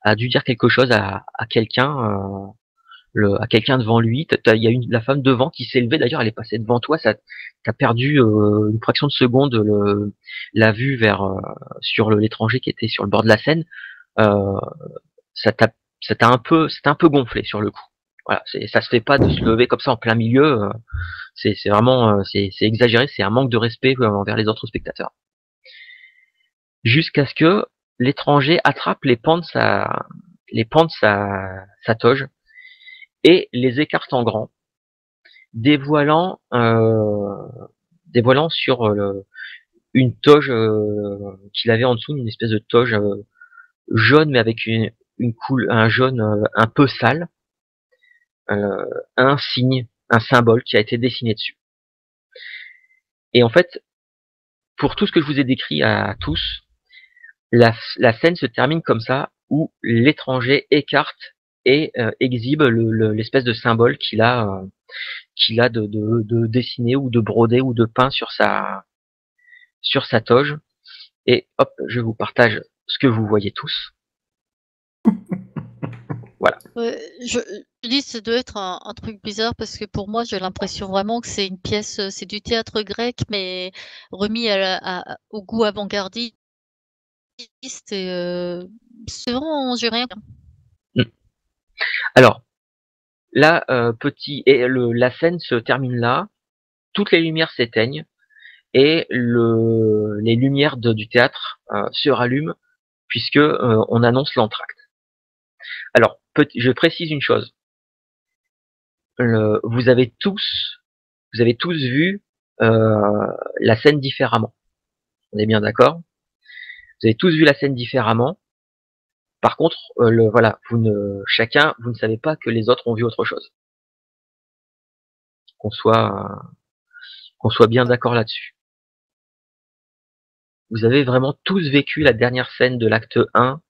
a dû dire quelque chose à quelqu'un, à quelqu'un devant lui. Il y a la femme devant qui s'est levée. D'ailleurs, elle est passée devant toi. Ça, t'as perdu une fraction de seconde la vue sur l'étranger qui était sur le bord de la scène. Euh, ça t'a c'était un peu gonflé sur le coup. Voilà, ça se fait pas de se lever comme ça en plein milieu. C'est vraiment c'est exagéré, c'est un manque de respect envers les autres spectateurs. Jusqu'à ce que l'étranger attrape les pans de sa toge et les écarte en grand, dévoilant sur une toge qu'il avait en dessous, une espèce de toge jaune mais avec un jaune un peu sale, un signe, un symbole qui a été dessiné dessus. Et en fait, pour tout ce que je vous ai décrit à tous, la scène se termine comme ça, où l'étranger écarte et exhibe l'espèce de symbole qu'il a de dessiner ou de broder ou de peint sur sa toge. Et hop, je vous partage ce que vous voyez tous. Voilà. Je dis ça doit être un truc bizarre parce que pour moi j'ai l'impression vraiment que c'est une pièce, c'est du théâtre grec mais remis au goût avant-gardiste et c'est vraiment j'ai rien. Alors là, la scène se termine là. Toutes les lumières s'éteignent et les lumières du théâtre se rallument puisque on annonce l'entracte. Alors, je précise une chose. Vous avez tous vu la scène différemment. On est bien d'accord? Vous avez tous vu la scène différemment. Par contre, voilà, vous ne savez pas que les autres ont vu autre chose. Qu'on soit bien d'accord là-dessus. Vous avez vraiment tous vécu la dernière scène de l'acte 1,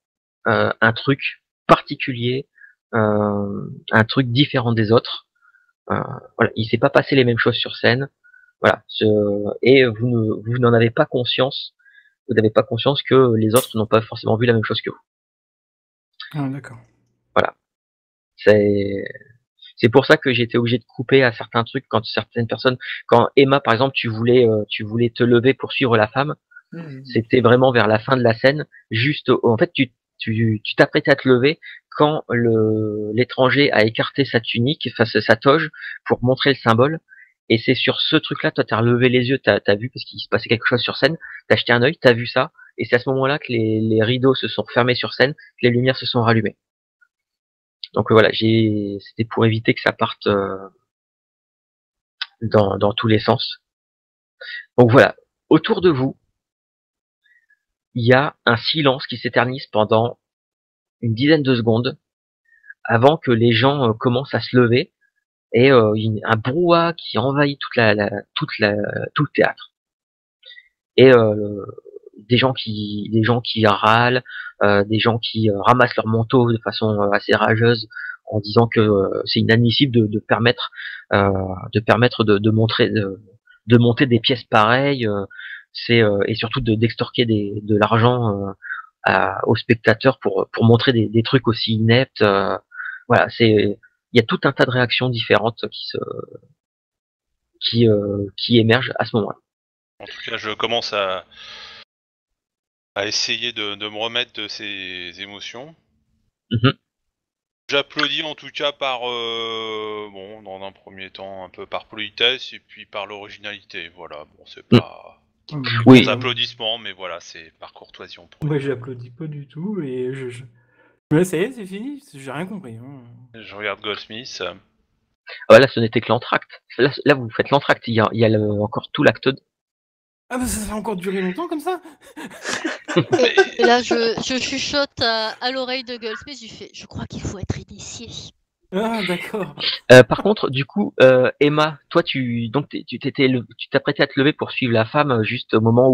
un truc particulier, un truc différent des autres. Voilà, il s'est pas passé les mêmes choses sur scène. Voilà, et vous n'en avez pas conscience. Vous n'avez pas conscience que les autres n'ont pas forcément vu la même chose que vous. Ah, d'accord. Voilà. C'est pour ça que j'étais obligé de couper à certains trucs quand Emma par exemple, tu voulais te lever pour suivre la femme. C'était vraiment vers la fin de la scène, en fait tu t'apprêtais à te lever quand l'étranger a écarté sa tunique, enfin sa toge pour montrer le symbole. Et c'est sur ce truc-là, toi t'as relevé les yeux, t'as vu parce qu'il se passait quelque chose sur scène, t'as jeté un œil, t'as vu ça, et c'est à ce moment-là que les rideaux se sont refermés sur scène, que les lumières se sont rallumées. Donc voilà, c'était pour éviter que ça parte dans tous les sens. Donc voilà, autour de vous, il y a un silence qui s'éternise pendant une dizaine de secondes avant que les gens commencent à se lever et un brouhaha qui envahit tout le théâtre. Et des gens qui râlent, des gens qui ramassent leur manteau de façon assez rageuse en disant que c'est inadmissible de permettre de monter des pièces pareilles, et surtout d'extorquer de l'argent aux spectateurs pour montrer des trucs aussi ineptes. Voilà, il y a tout un tas de réactions différentes qui émergent à ce moment-là. En tout cas, je commence à essayer de me remettre de ces émotions. Mhm. J'applaudis en tout cas par, dans un premier temps, un peu par politesse et puis par l'originalité. Voilà, bon, c'est pas Oui. Sans applaudissements, mais voilà, c'est par courtoisie. Moi, j'applaudis pas du tout et Mais ça y est, c'est fini, j'ai rien compris. Hein. Je regarde Goldsmith. Ah bah là, ce n'était que l'entracte. Là, vous faites l'entracte. Il y a encore tout l'acte 2. Ah bah ça va encore durer longtemps comme ça. Et là, je chuchote à l'oreille de Goldsmith, je lui fais, je crois qu'il faut être initié. Ah d'accord. Par contre, du coup, Emma, toi, tu t'apprêtais à te lever pour suivre la femme juste au moment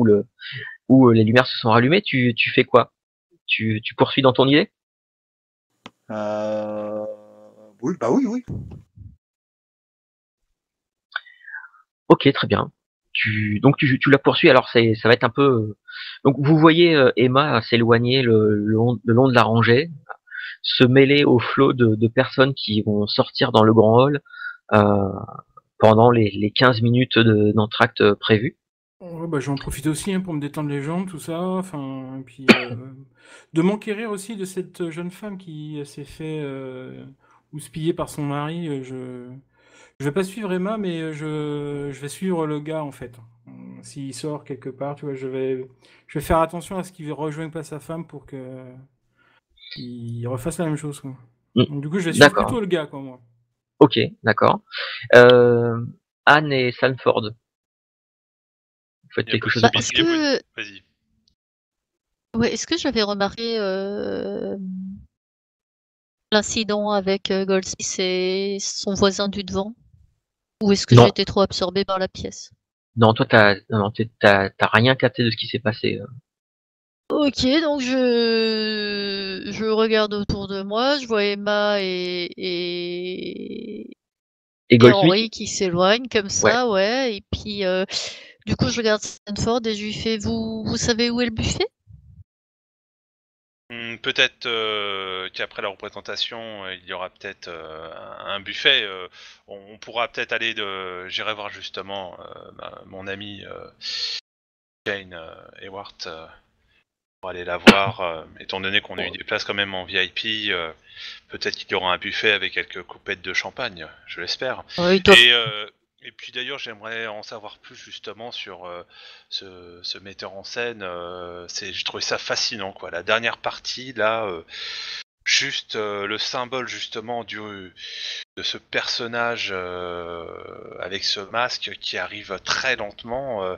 où les lumières se sont rallumées. Tu fais quoi? Tu poursuis dans ton idée? Oui, bah oui. Ok, très bien. Donc tu la poursuis. Alors ça va être un peu. Donc vous voyez Emma s'éloigner le long de la rangée, se mêler au flot de personnes qui vont sortir dans le grand hall euh, pendant les 15 minutes d'entracte prévues. Ouais, bah, je vais en profiter aussi hein, pour me détendre les jambes, tout ça. Enfin, et puis de m'enquérir aussi de cette jeune femme qui s'est fait houspiller par son mari. Je vais pas suivre Emma, mais je vais suivre le gars en fait. S'il sort quelque part, tu vois, je vais faire attention à ce qu'il ne rejoigne pas sa femme pour que il refasse la même chose. Quoi. Donc, du coup, je vais suivre D'accord. plutôt le gars, quoi, moi. Ok, d'accord. Anne et Sanford. Vous faites Il y a quelque chose Bah, de est-ce possibilité. que, Vas-y. ouais, est-ce que j'avais remarqué l'incident avec Goldsmith et son voisin du devant? Ou est-ce que Non, j'étais trop absorbée par la pièce? non, toi t'as rien capté de ce qui s'est passé. Ok, donc je regarde autour de moi, je vois Emma Et et Goldsmith, Henri qui s'éloignent comme ouais. ça, ouais. Et puis du coup je regarde Stanford et je lui fais vous savez où est le buffet? Peut-être qu'après la représentation, il y aura peut-être un buffet. On pourra peut-être aller j'irai voir justement mon ami Jane Ewart pour aller la voir. Étant donné qu'on a eu des places quand même en VIP, peut-être qu'il y aura un buffet avec quelques coupettes de champagne, je l'espère. Ils doivent- Et puis d'ailleurs, j'aimerais en savoir plus justement sur ce metteur en scène. J'ai trouvé ça fascinant, quoi. La dernière partie, là, juste le symbole justement de ce personnage avec ce masque qui arrive très lentement.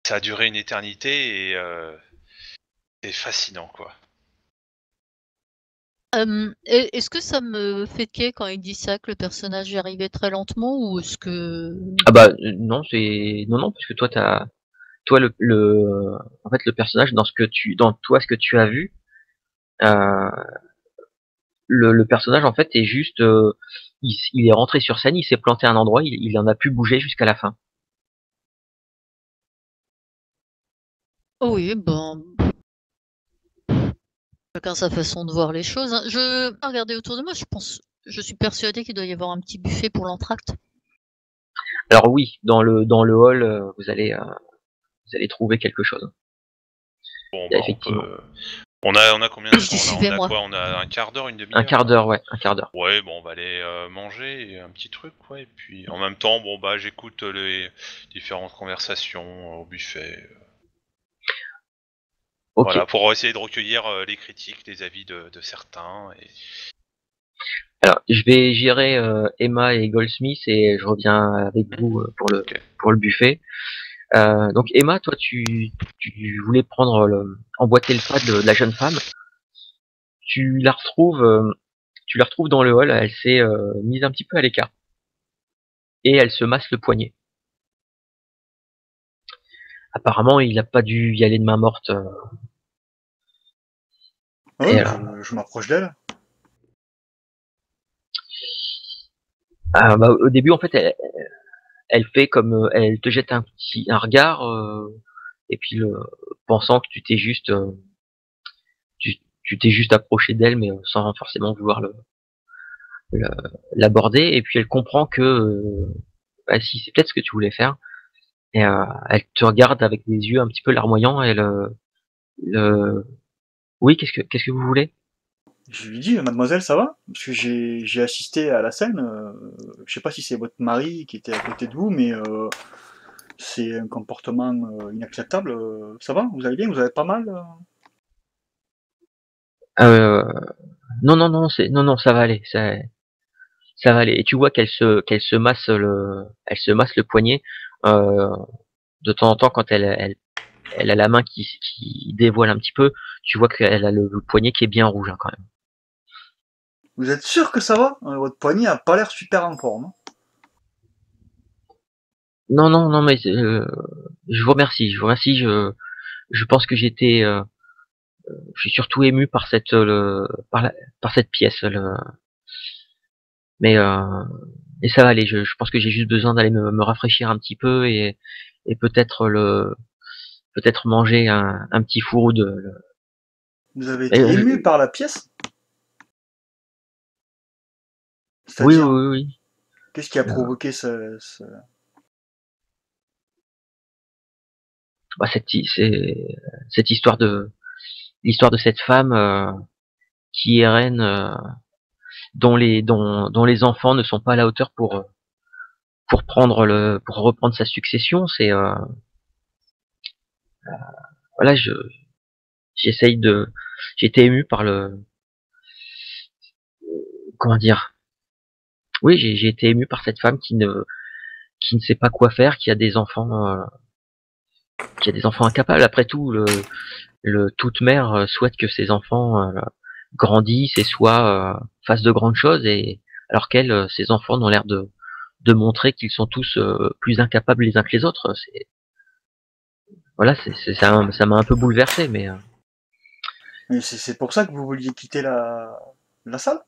Ça a duré une éternité et c'est fascinant, quoi. Est-ce que ça me fait tiquer quand il dit ça, que le personnage y arrivait très lentement, ou est-ce que... Ah bah non, non parce que toi en fait le personnage dans toi ce que tu as vu, euh, le personnage en fait est juste il est rentré sur scène, il s'est planté à un endroit, il en a pu bouger jusqu'à la fin. Oh oui, bon, chacun sa façon de voir les choses, hein. Je regardais autour de moi, je suis persuadée qu'il doit y avoir un petit buffet pour l'entracte. Alors oui, dans le hall, vous allez trouver quelque chose. Bon, Il y a bah effectivement on a combien de Je dis temps là? On a suivez-moi. quoi? On a un quart d'heure, une demi-heure? un quart d'heure, ouais, un quart d'heure. Ouais, bon, on va aller manger et un petit truc, quoi. Et puis en même temps, bon, bah j'écoute les différentes conversations au buffet. Ok. Voilà, pour essayer de recueillir les critiques, les avis de certains. Et... Alors je vais gérer Emma et Goldsmith et je reviens avec vous Ok. pour le buffet. Donc Emma, toi tu voulais emboîter le pas de la jeune femme. Tu la retrouves dans le hall. Elle s'est mise un petit peu à l'écart et elle se masse le poignet. Apparemment, il n'a pas dû y aller de main morte. Ah ouais, je m'approche d'elle. Bah, au début, en fait, elle fait comme elle te jette un regard et puis pensant que tu t'es juste approché d'elle, mais sans forcément vouloir le- l'aborder. Et puis elle comprend que bah, si c'est peut-être ce que tu voulais faire. Et elle te regarde avec des yeux un petit peu larmoyants. Et oui, qu'est-ce que vous voulez? Je lui dis, mademoiselle, ça va? Parce que j'ai assisté à la scène. Je sais pas si c'est votre mari qui était à côté de vous, mais C'est un comportement inacceptable. Ça va? Vous allez bien? Vous avez pas mal? Euh, non, non, non, non, ça va aller, ça va aller. Et tu vois qu'elle se masse elle se masse le poignet. Euh, de temps en temps, quand elle a la main qui dévoile un petit peu, tu vois qu'elle a le poignet qui est bien rouge, hein, quand même. Vous êtes sûr que ça va? Votre poignet a pas l'air super en forme, hein. Non, non, non, mais je vous remercie, je vous remercie. Je pense que je suis surtout ému par par cette pièce. Mais et ça va aller. Je pense que j'ai juste besoin d'aller me rafraîchir un petit peu et peut-être manger un petit four ou deux. Vous avez Mais, été ému par la pièce? oui, C'est-à-dire, oui, oui. qu'est-ce qui a Euh, provoqué bah, cette l'histoire de cette femme qui est reine, dont les enfants ne sont pas à la hauteur pour reprendre sa succession. C'est voilà, j'essaye de, j'ai été ému par comment dire, oui, j'ai été ému par cette femme qui ne sait pas quoi faire, qui a des enfants incapables. Après tout, toute mère souhaite que ses enfants grandissent et fassent de grandes choses, et alors qu'elle, ses enfants ont l'air de montrer qu'ils sont tous plus incapables les uns que les autres. Voilà, ça m'a un peu bouleversé, mais Mais c'est pour ça que vous vouliez quitter la salle?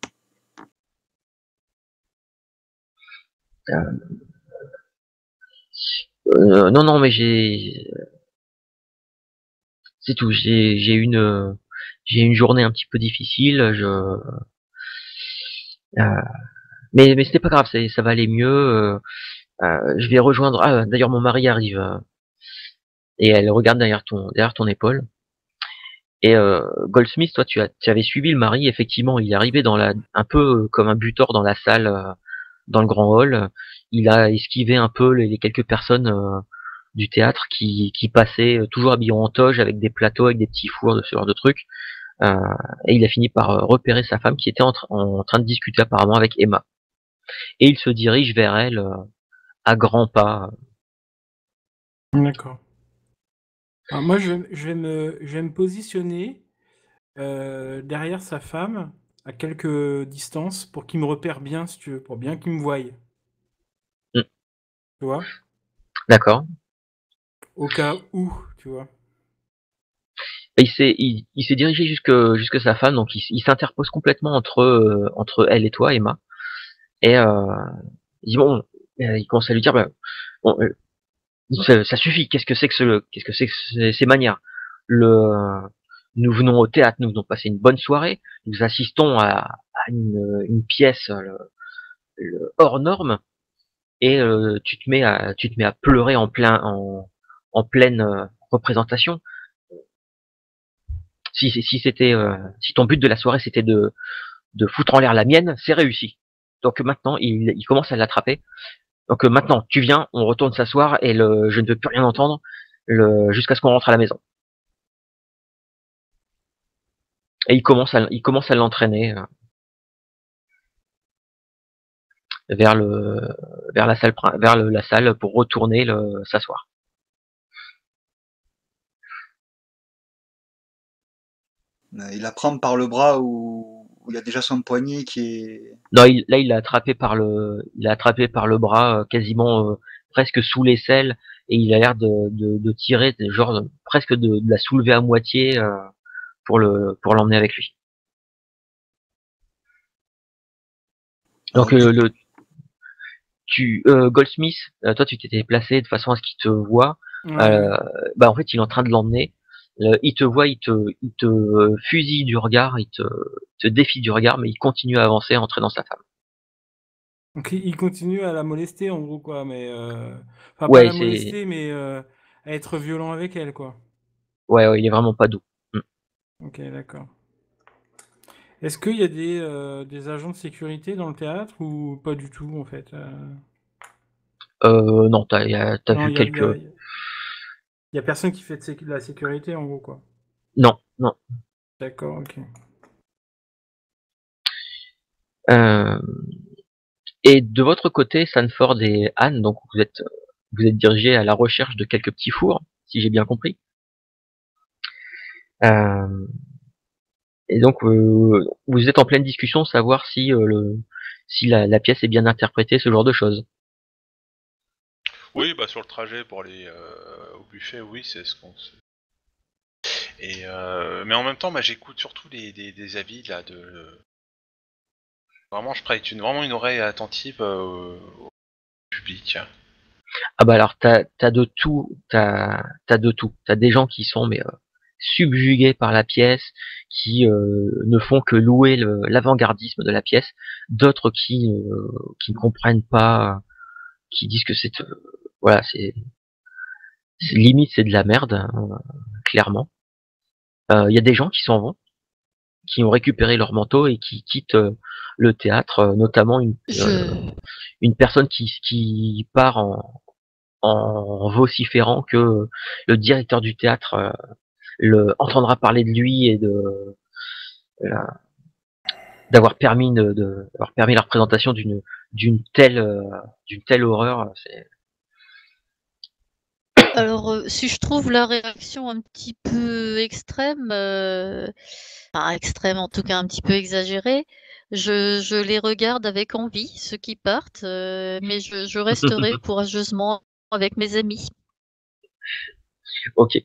euh, non, non, mais c'est tout. J'ai une journée un petit peu difficile. Euh, mais c'était pas grave, ça va aller mieux. Je vais rejoindre. Ah, d'ailleurs, mon mari arrive et elle regarde derrière ton épaule. Et Goldsmith, toi, tu avais suivi le mari. Effectivement, il est arrivé un peu comme un butor dans la salle, dans le grand hall. Il a esquivé un peu les quelques personnes du théâtre qui passaient toujours habillés en toge avec des plateaux, avec des petits fours, de ce genre de trucs. Euh, et il a fini par repérer sa femme qui était en train de discuter apparemment avec Emma. Et il se dirige vers elle à grands pas. D'accord. Alors moi, je vais me positionner derrière sa femme, à quelques distances, pour qu'il me repère bien, si tu veux, pour bien qu'il me voie. Hmm, Tu vois? d'accord. Au cas où, tu vois. Et il s'est dirigé jusque sa femme, donc il s'interpose complètement entre elle et toi, Emma. Et il dit bon, il commence à lui dire bah, bon, ça suffit. Qu'est-ce que c'est que ces manières? Nous venons au théâtre, nous venons passer une bonne soirée. Nous assistons à une pièce hors norme, et tu te mets à pleurer en pleine représentation. Si ton but de la soirée c'était de foutre en l'air la mienne, c'est réussi. Donc maintenant, il commence à l'attraper. Donc maintenant, tu viens, on retourne s'asseoir et je ne veux plus rien entendre jusqu'à ce qu'on rentre à la maison. Et il commence à l'entraîner vers vers la salle, la salle pour retourner s'asseoir. Il la prend par le bras où il y a déjà son poignet qui est... Non, là, il l'a attrapé par le bras, quasiment presque sous l'aisselle, et il a l'air de tirer, genre presque de la soulever à moitié pour l'emmener avec lui. Donc Alors, Goldsmith, toi tu t'étais placé de façon à ce qu'il te voit. Ouais. Bah en fait il est en train de l'emmener. Il te voit, il te fusille du regard, te défie du regard, mais il continue à avancer, à entrer dans sa femme. Donc il continue à la molester, en gros, quoi, mais... Enfin, pas à Ouais, la molester, mais à être violent avec elle, quoi. ouais, il est vraiment pas doux. Mm. Ok, d'accord. Est-ce qu'il y a des agents de sécurité dans le théâtre ou pas du tout, en fait Non, t'as Non, vu quelques... y a personne qui fait de la sécurité, en gros, quoi. Non, non. D'accord, ok. Euh, Et de votre côté, Sanford et Anne, donc vous êtes dirigés à la recherche de quelques petits fours, si j'ai bien compris. Euh, et donc vous êtes en pleine discussion, savoir si si la pièce est bien interprétée, ce genre de choses. Oui, bah sur le trajet pour aller au buffet, oui, c'est ce qu'on sait. Et mais en même temps, bah, j'écoute surtout des avis là de. Vraiment, je prête vraiment une oreille attentive au public. Ah bah alors t'as de tout, t'as de tout. T'as des gens qui sont mais subjugués par la pièce, qui ne font que louer l'avant-gardisme de la pièce, d'autres qui ne comprennent pas, qui disent que c'est voilà, limite c'est de la merde, hein, clairement. Il y a des gens qui s'en vont, qui ont récupéré leur manteau et qui quittent le théâtre, notamment Je une personne qui part en vociférant que le directeur du théâtre le entendra parler de lui et euh, d'avoir permis d'avoir permis la représentation d'une telle horreur. alors, si je trouve la réaction un petit peu extrême, enfin extrême, en tout cas un petit peu exagérée, je les regarde avec envie, ceux qui partent, mais je resterai courageusement avec mes amis. Ok.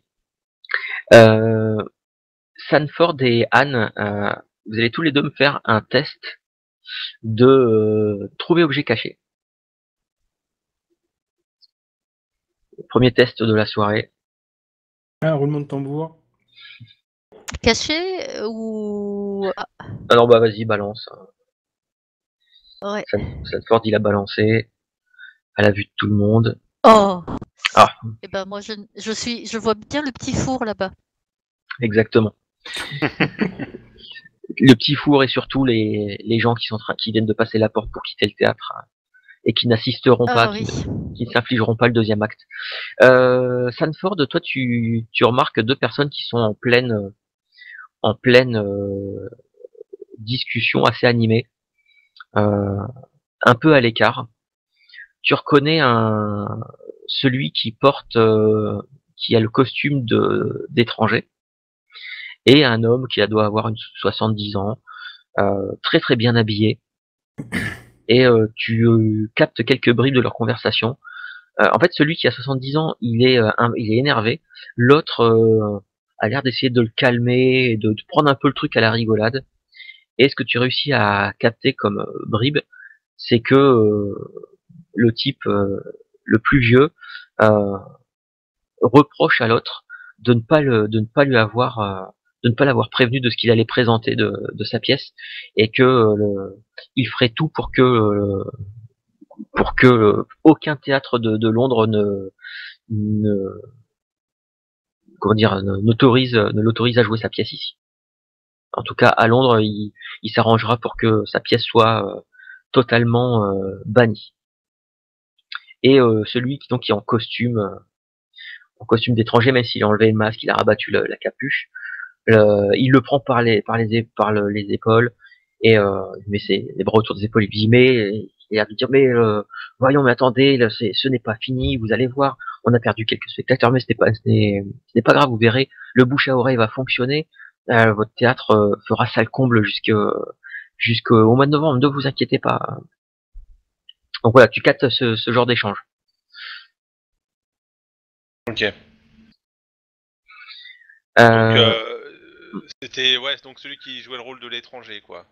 Euh, Sanford et Anne, vous allez tous les deux me faire un test de trouver objet caché. Premier test de la soirée. Un roulement de tambour. Caché ou... Alors bah vas-y, balance. Ouais. Sanford il a balancé à la vue de tout le monde. Oh! Ah, Et ben moi je vois bien le petit four là-bas. exactement. Le petit four et surtout les gens qui viennent de passer la porte pour quitter le théâtre et qui n'assisteront pas, Ah oui. qui ne s'infligeront pas le deuxième acte. Sanford, toi tu remarques deux personnes qui sont en pleine discussion assez animée, euh, un peu à l'écart. Tu reconnais celui qui a le costume d'étranger et un homme qui doit avoir une 70 ans, très très bien habillé. Et tu captes quelques bribes de leur conversation. En fait, celui qui a 70 ans, il est énervé. L'autre a l'air d'essayer de le calmer, et de prendre un peu le truc à la rigolade. Et ce que tu réussis à capter comme bribe, c'est que le type le plus vieux euh, reproche à l'autre de ne pas lui avoir de ne pas l'avoir prévenu de ce qu'il allait présenter de sa pièce et que il ferait tout pour que aucun théâtre de Londres ne comment dire ne l'autorise à jouer sa pièce ici. En tout cas, à Londres, il s'arrangera pour que sa pièce soit totalement bannie. Et celui qui est en costume d'étranger, même s'il a enlevé le masque, il a rabattu la capuche, il le prend les épaules et il met les bras autour des épaules, il lui dit mais il a de dire mais voyons mais attendez, là, ce n'est pas fini, vous allez voir, on a perdu quelques spectateurs mais ce n'est pas grave, vous verrez, le bouche à oreille va fonctionner, votre théâtre fera salle comble jusqu'au mois de novembre, ne vous inquiétez pas. Donc voilà, tu captes ce genre d'échange. Ok. Donc Euh, c'était ouais, donc celui qui jouait le rôle de l'étranger, quoi.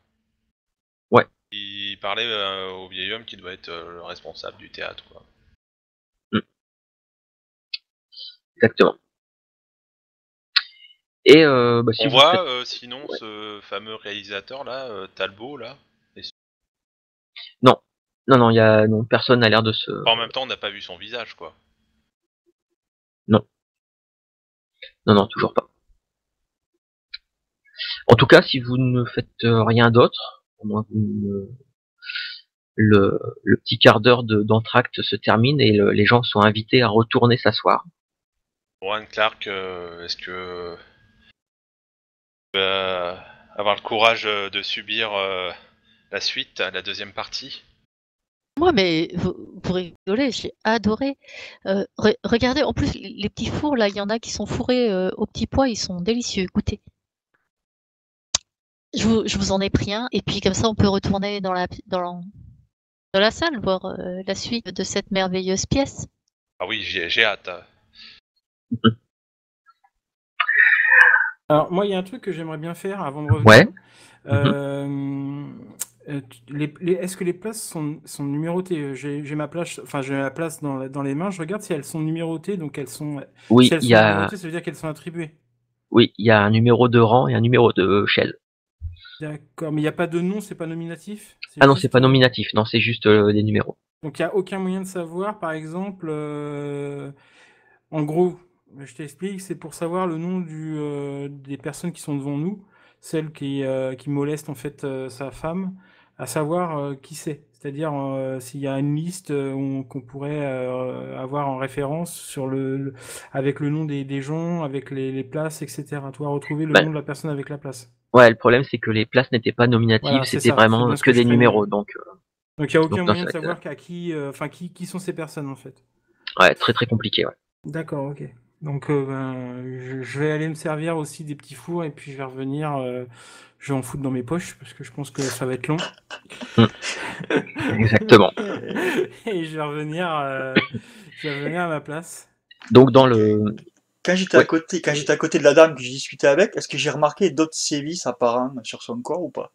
ouais, Il parlait au vieil homme qui doit être le responsable du théâtre, quoi. exactement. Et bah, si On vous faites, voit sinon ouais. ce fameux réalisateur là, Talbot là. Non, non, non, personne n'a l'air de se, En même temps, on n'a pas vu son visage, quoi. non, non, toujours pas. En tout cas, si vous ne faites rien d'autre, au moins le petit quart d'heure d'entracte se termine et les gens sont invités à retourner s'asseoir. Bon, Anne Clark, est-ce que avoir le courage de subir la suite, la deuxième partie? Moi, mais vous rigolez, j'ai adoré. Regardez, en plus, les petits fours, là, il y en a qui sont fourrés au petit pois, ils sont délicieux. Goûtez. Je vous en ai pris un, et puis comme ça, on peut retourner dans la salle, voir la suite de cette merveilleuse pièce. Ah oui, j'ai hâte. Alors, moi, il y a un truc que j'aimerais bien faire avant de revenir. Ouais. Est-ce que les places sont numérotées? J'ai ma place, enfin j'ai la place dans les mains. Je regarde si elles sont numérotées, donc elles sont. Oui, si elles sont numérotées, ça veut dire qu'elles sont attribuées. Oui, il y a un numéro de rang et un numéro de shell. D'accord, mais il n'y a pas de nom, c'est pas nominatif? Ah non, c'est pas nominatif, non, c'est juste des numéros. Donc il n'y a aucun moyen de savoir, par exemple, en gros, je t'explique, c'est pour savoir le nom des personnes qui sont devant nous, celle qui moleste en fait sa femme, à savoir qui c'est. C'est-à-dire s'il y a une liste qu'on pourrait avoir en référence sur avec le nom des gens, avec les places, etc. Tu vas retrouver le nom de la personne avec la place. Ouais, le problème c'est que les places n'étaient pas nominatives, Voilà, c'était vraiment que des numéros, donc il n'y a aucun moyen de savoir qui sont ces personnes en fait. Ouais, très très compliqué, ouais. D'accord, ok. Donc je vais aller me servir aussi des petits fours et puis je vais revenir, je vais en foutre dans mes poches parce que je pense que ça va être long. Exactement. Et je vais revenir à ma place. Donc dans le... Quand j'étais à côté de la dame que j'ai discuté avec, est-ce que j'ai remarqué d'autres sévices apparents sur son corps ou pas?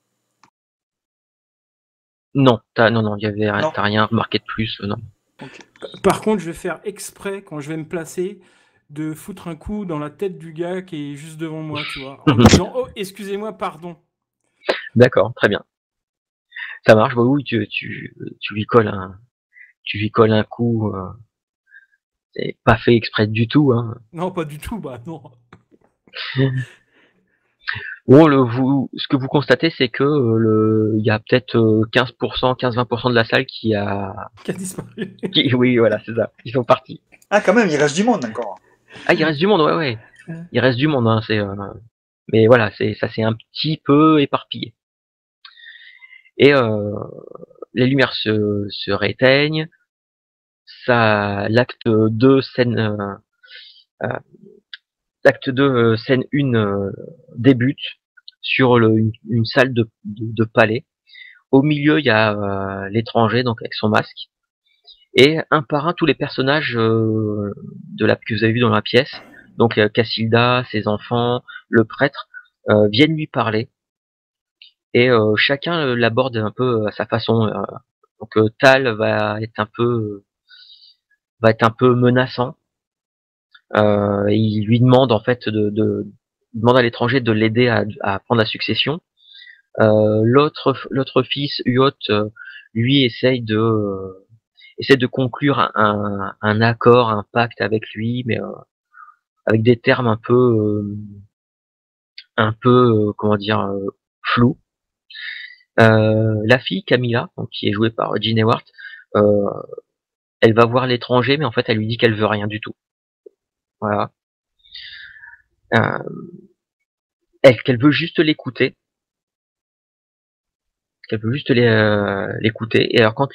Non, t'as rien remarqué de plus, non. Okay. Par contre, je vais faire exprès, quand je vais me placer, de foutre un coup dans la tête du gars qui est juste devant moi, tu vois, en disant « Oh, excusez-moi, pardon ». D'accord, très bien. Ça marche, bah oui, tu lui colles un coup, c'est pas fait exprès du tout, hein. Non, pas du tout, bah non. Bon, ce que vous constatez, c'est que il y a peut-être 15%, 15-20% de la salle qui a disparu. Oui, voilà, c'est ça. Ils sont partis. Ah, quand même, il reste du monde encore. Ah, il reste du monde, ouais. Il reste du monde, hein. Mais voilà, ça s'est un petit peu éparpillé. Et les lumières se rééteignent. L'acte 2, scène 1 débute sur une salle de palais. Au milieu, il y a l'étranger, donc avec son masque. Et un par un, tous les personnages que vous avez vu dans la pièce, donc Cassilda, ses enfants, le prêtre, viennent lui parler. Et chacun l'aborde un peu à sa façon. Donc Tal va être un peu menaçant. Il lui demande en fait il demande à l'étranger de l'aider à prendre la succession. L'autre fils, Uot, lui essaye de conclure un accord, un pacte avec lui, mais avec des termes comment dire, flous. La fille, Camilla, donc, qui est jouée par Jean Ewart, elle va voir l'étranger, mais en fait, elle lui dit qu'elle veut rien du tout. Voilà. Qu'elle veut juste l'écouter. Qu'elle veut juste l'écouter. Et alors, quand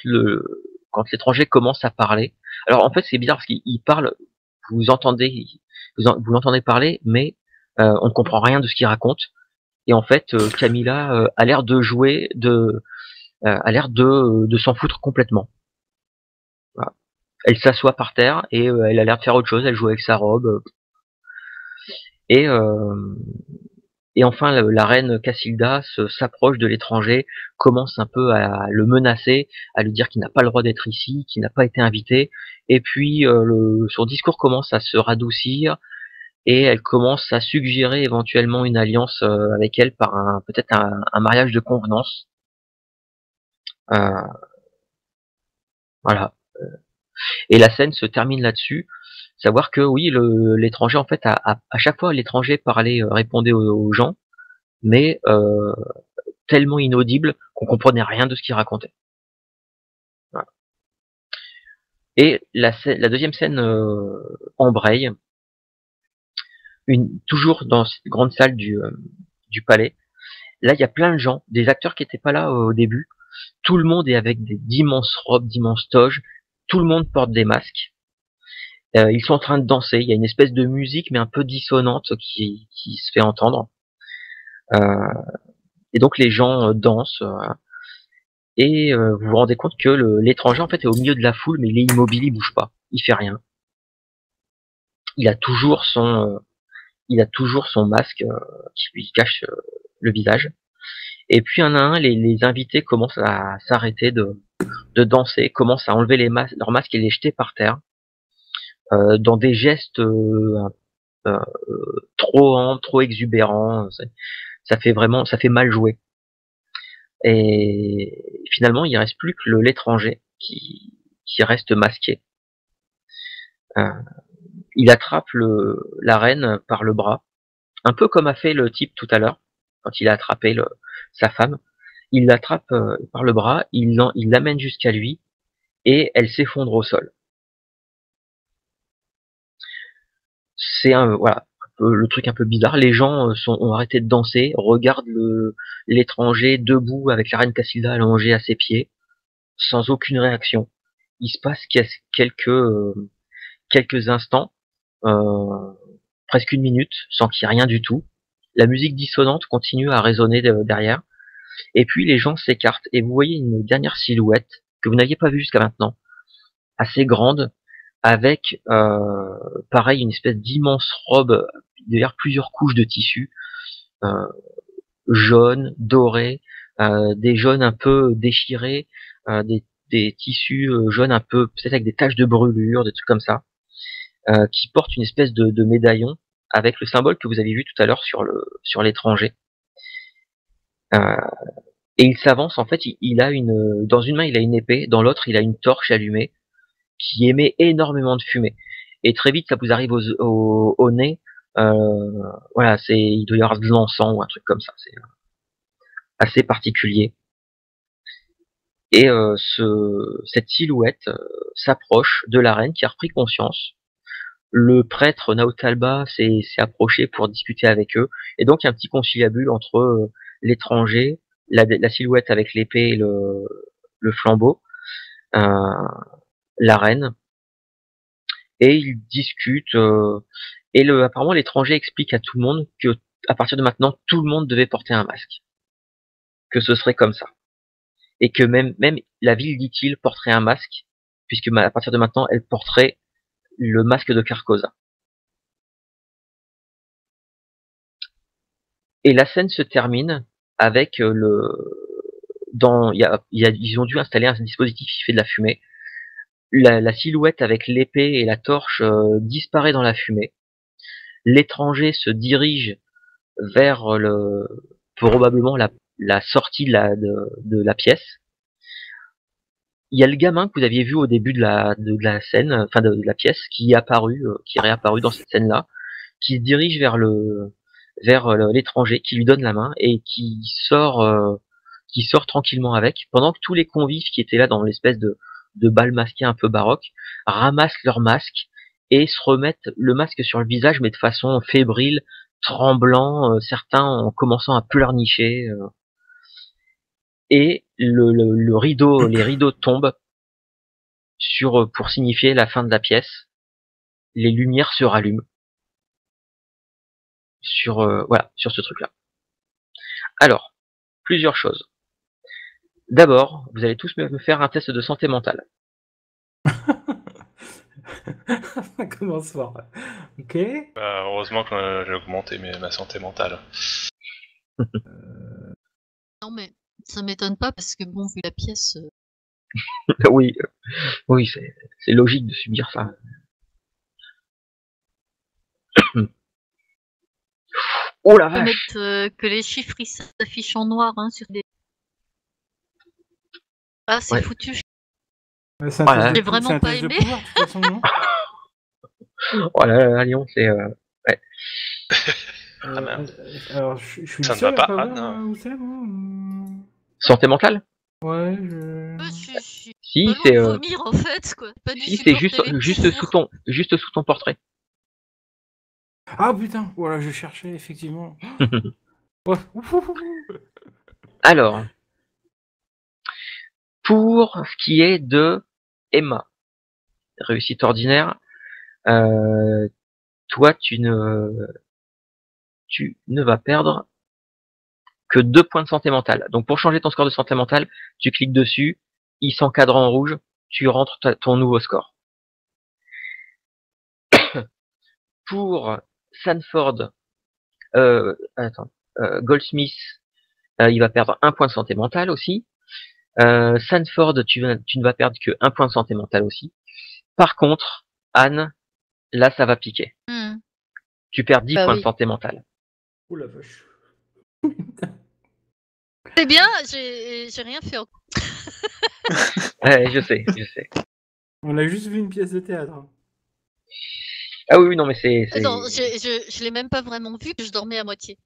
l'étranger commence à parler, alors en fait, c'est bizarre parce qu'il parle, vous l'entendez parler, mais on ne comprend rien de ce qu'il raconte. Et en fait, Camilla a l'air de s'en foutre complètement. Voilà. Elle s'assoit par terre et elle a l'air de faire autre chose. Elle joue avec sa robe. Et enfin, la reine Cassilda s'approche de l'étranger, commence un peu à le menacer, à lui dire qu'il n'a pas le droit d'être ici, qu'il n'a pas été invité. Et puis, son discours commence à se radoucir et elle commence à suggérer éventuellement une alliance avec elle par peut-être un mariage de convenance. Voilà. Et la scène se termine là-dessus. Savoir que oui, l'étranger, en fait, à chaque fois, l'étranger parlait, répondait aux gens, mais tellement inaudible qu'on comprenait rien de ce qu'il racontait. Et la deuxième scène embraye, toujours dans cette grande salle du palais. Là, il y a plein de gens, des acteurs qui n'étaient pas là au début. Tout le monde est avec d'immenses robes, d'immenses toges. Tout le monde porte des masques. Ils sont en train de danser. Il y a une espèce de musique, mais un peu dissonante, qui se fait entendre. Et donc les gens dansent. Et vous vous rendez compte que l'étranger en fait est au milieu de la foule, mais il est immobile, il bouge pas, il fait rien. Il a toujours son masque qui lui cache le visage. Et puis un à un, les invités commencent à s'arrêter de danser, commencent à enlever leurs masques et les jeter par terre, dans des gestes trop exubérants. Ça fait mal jouer. Et finalement, il reste plus que l'étranger qui reste masqué. Il attrape la reine par le bras, un peu comme a fait le type tout à l'heure, quand il a attrapé sa femme. Il l'attrape par le bras, il l'amène jusqu'à lui, et elle s'effondre au sol. C'est voilà, le truc un peu bizarre. Les gens ont arrêté de danser, regardent l'étranger debout avec la reine Cassilda allongée à ses pieds, sans aucune réaction. Il se passe quelques instants, presque une minute, sans qu'il y ait rien du tout. La musique dissonante continue à résonner derrière, et puis les gens s'écartent, et vous voyez une dernière silhouette que vous n'aviez pas vue jusqu'à maintenant, assez grande, avec pareil une espèce d'immense robe, derrière plusieurs couches de tissu, jaune, doré, des jaunes un peu déchirés, des tissus jaunes un peu, peut-être avec des taches de brûlure, des trucs comme ça, qui portent une espèce de médaillon avec le symbole que vous avez vu tout à l'heure sur l'étranger. Et il s'avance, en fait, il a dans une main il a une épée, dans l'autre il a une torche allumée qui émet énormément de fumée. Et très vite ça vous arrive au nez. Voilà, il doit y avoir de l'encens ou un truc comme ça. C'est assez particulier. Et cette silhouette s'approche de la reine qui a repris conscience. Le prêtre Naotalba s'est approché pour discuter avec eux. Et donc il y a un petit conciliabule entre l'étranger, la silhouette avec l'épée et le flambeau, la reine, et ils discutent. Et apparemment l'étranger explique à tout le monde que à partir de maintenant tout le monde devait porter un masque, que ce serait comme ça, et que même la ville, dit-il, porterait un masque, puisque à partir de maintenant elle porterait le masque de Carcosa. Et la scène se termine avec ils ont dû installer un dispositif qui fait de la fumée. La silhouette avec l'épée et la torche disparaît dans la fumée. L'étranger se dirige vers probablement la sortie de la pièce. Il y a le gamin que vous aviez vu au début de la scène, enfin de la pièce, qui est réapparu dans cette scène-là, qui se dirige vers l'étranger, qui lui donne la main et qui sort tranquillement avec, pendant que tous les convives qui étaient là dans l'espèce de bal masqué un peu baroque ramassent leur masque et se remettent le masque sur le visage, mais de façon fébrile, tremblant, certains en commençant à pleurnicher. Et les rideaux tombent pour signifier la fin de la pièce. Les lumières se rallument sur ce truc-là. Alors, plusieurs choses. D'abord, vous allez tous me faire un test de santé mentale. Ça commence fort. Ok. Heureusement que j'ai augmenté ma santé mentale. Non, mais ça m'étonne pas parce que bon, vu la pièce. Oui, c'est logique de subir ça. Oh la On peut vache! mettre que les chiffres ils s'affichent en noir sur des. Ah, c'est Ouais. foutu. C'est un Voilà. test J'ai de vraiment c'est un pas test de aimé. pouvoir, de toute façon, non? Oh là là, Lyon, c'est ouais. Ah, merde. Alors, je suis Ça le ne seul va à pas, pas Anne, voir où c'est, moi. Santé mentale? Ouais, Si. Si, Pas c'est loin de vomir en fait, quoi. Pas du si, c'est juste supporter les juste petits sous fours. ton portrait. Ah putain, voilà, je cherchais effectivement. Ouais. Alors, pour ce qui est de Emma, réussite ordinaire, toi tu ne vas perdre que 2 points de santé mentale. Donc pour changer ton score de santé mentale, tu cliques dessus, il s'encadre en rouge, tu rentres ton nouveau score. Pour Sanford, Goldsmith, il va perdre 1 point de santé mentale aussi. Sanford, tu ne vas perdre que 1 point de santé mentale aussi. Par contre, Anne, là ça va piquer. Tu perds 10 Bah points de oui. santé mentale. Oh la vache. C'est bien, j'ai rien fait encore. Ouais, je sais. On a juste vu une pièce de théâtre. Hein. Ah oui, non mais c'est. Non, je l'ai même pas vraiment vu, je dormais à moitié.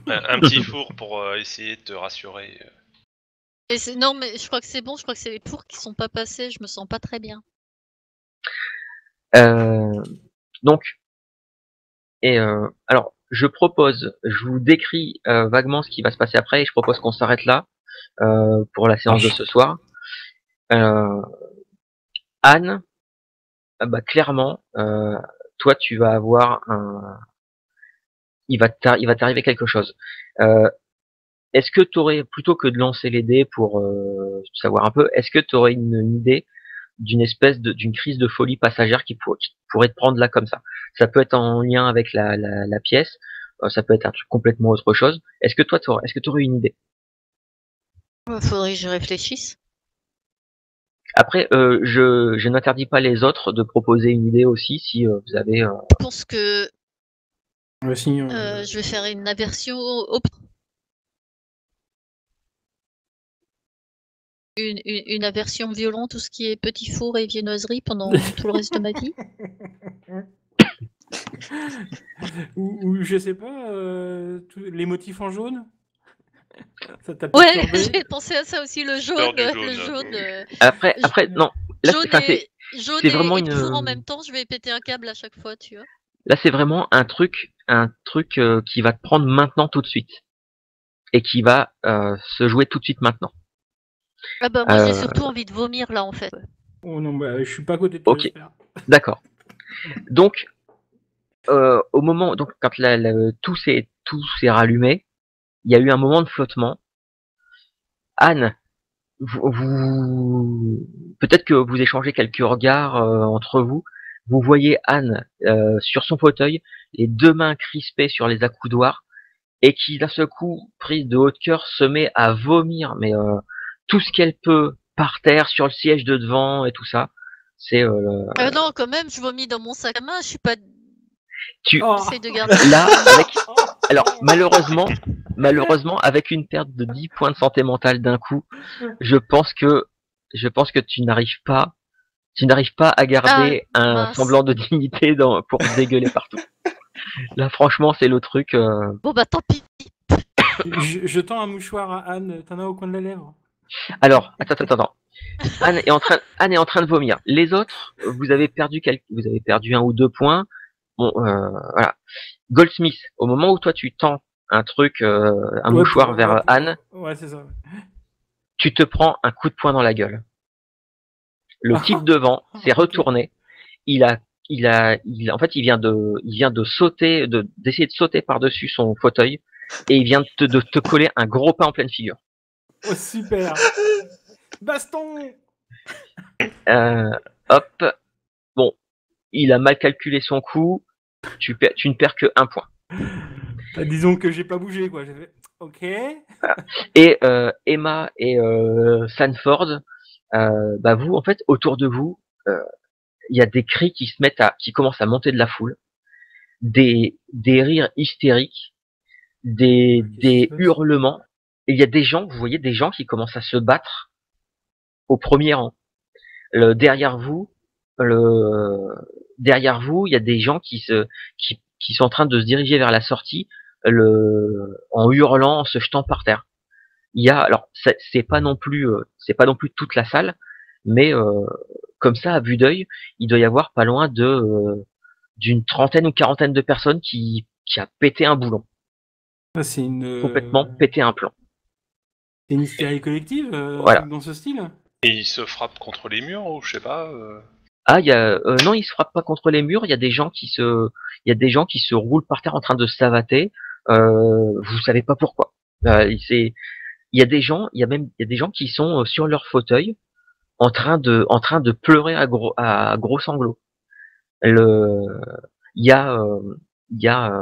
Un petit four pour essayer de te rassurer. Et non, mais je crois que c'est bon, je crois que c'est les fours qui sont pas passés, je me sens pas très bien. Donc, alors, je vous décris vaguement ce qui va se passer après et je propose qu'on s'arrête là pour la séance de ce soir. Anne, bah, clairement, toi tu vas avoir il va t'arriver quelque chose. Est-ce que tu aurais, plutôt que de lancer les dés pour savoir un peu, est-ce que tu aurais une idée d'une crise de folie passagère qui pourrait te prendre là comme ça? Ça peut être en lien avec la pièce, ça peut être un truc complètement autre chose. Est-ce que tu aurais une idée? Faudrait que je réfléchisse. Après, je n'interdis pas les autres de proposer une idée aussi si vous avez. Je pense que Sinon, je vais faire une aversion une aversion violente, tout ce qui est petit four et viennoiserie pendant tout le reste de ma vie. ou je sais pas, les motifs en jaune. Ça t'a Ouais, perturbé. j'ai pensé à ça aussi, le jaune, Peur du le jaune. jaune. Après, non. Là, Jaune c'est vraiment et four en même temps, je vais péter un câble à chaque fois, tu vois. Là, c'est vraiment un truc qui va te prendre maintenant tout de suite et qui va se jouer tout de suite maintenant. Ah bah moi j'ai surtout envie de vomir là en fait. Oh non, bah, je suis pas à côté de toi. Ok, d'accord. Donc, au moment, donc quand tout s'est rallumé, il y a eu un moment de flottement. Anne, peut-être que vous échangez quelques regards entre vous. Vous voyez Anne sur son fauteuil, les deux mains crispées sur les accoudoirs, et qui d'un seul coup, prise de haut de cœur, se met à vomir, mais tout ce qu'elle peut par terre, sur le siège de devant et tout ça. C'est Non, quand même, je vomis dans mon sac à main, je suis pas. tu J'essaie de garder. là avec. Alors malheureusement, avec une perte de 10 points de santé mentale d'un coup, je pense que tu n'arrives pas à garder un mince. semblant de dignité pour dégueuler partout. Là, franchement, c'est le truc. Bon bah tant pis. Je tends un mouchoir à Anne. T'en as au coin de la lèvre. Alors, attends. Anne est en train de vomir. Les autres, vous avez perdu 1 ou 2 points. Bon, voilà. Goldsmith, au moment où toi tu tends un truc, un mouchoir vers Anne, Ouais, c'est ça. tu te prends un coup de poing dans la gueule. Le type devant s'est retourné. En fait, il vient de sauter, d'essayer de sauter par-dessus son fauteuil, et il vient de te coller un gros pain en pleine figure. Oh, super. Baston. Hop. Bon, il a mal calculé son coup. Tu ne perds que 1 point. Bah, disons que j'ai pas bougé, quoi. J'ai fait OK. Voilà. Et Emma et Sanford, bah vous, en fait, autour de vous, il y a des cris qui commencent à monter de la foule, des rires hystériques, des hurlements. Et il y a des gens, vous voyez des gens qui commencent à se battre au premier rang. Derrière vous, il y a des gens qui sont en train de se diriger vers la sortie, en hurlant, en se jetant par terre. Alors c'est pas non plus toute la salle, mais comme ça, à vue d'œil, il doit y avoir pas loin d'une trentaine ou quarantaine de personnes qui a pété un boulon, Ah, c'est complètement pété un plan. une hystérie collective, un Voilà. truc dans ce style? Et ils se frappent contre les murs ou je sais pas. Ah, non, ils se frappent pas contre les murs. Il y a des gens qui se roulent par terre en train de se savater. Vous savez pas pourquoi. Il y a des gens, il y a des gens qui sont sur leur fauteuil en train de pleurer à gros sanglots. Le, il y a, il y a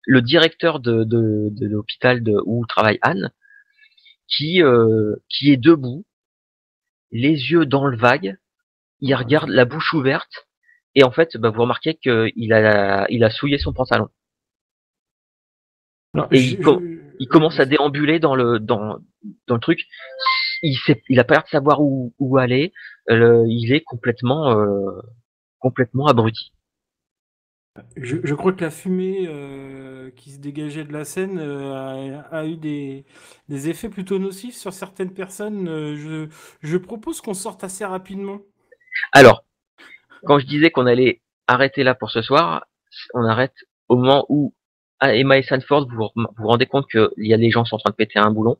le directeur de l'hôpital où travaille Anne qui est debout, les yeux dans le vague, il regarde la bouche ouverte et en fait, vous remarquez qu'il a souillé son pantalon. Alors, Et il commence à déambuler dans le truc. Il a pas l'air de savoir où aller. Il est complètement abruti. Je crois que la fumée qui se dégageait de la scène a eu des effets plutôt nocifs sur certaines personnes. Je propose qu'on sorte assez rapidement. Alors, quand je disais qu'on allait arrêter là pour ce soir, on arrête au moment où Emma et Sanford, vous rendez compte qu'il y a des gens qui sont en train de péter un boulon.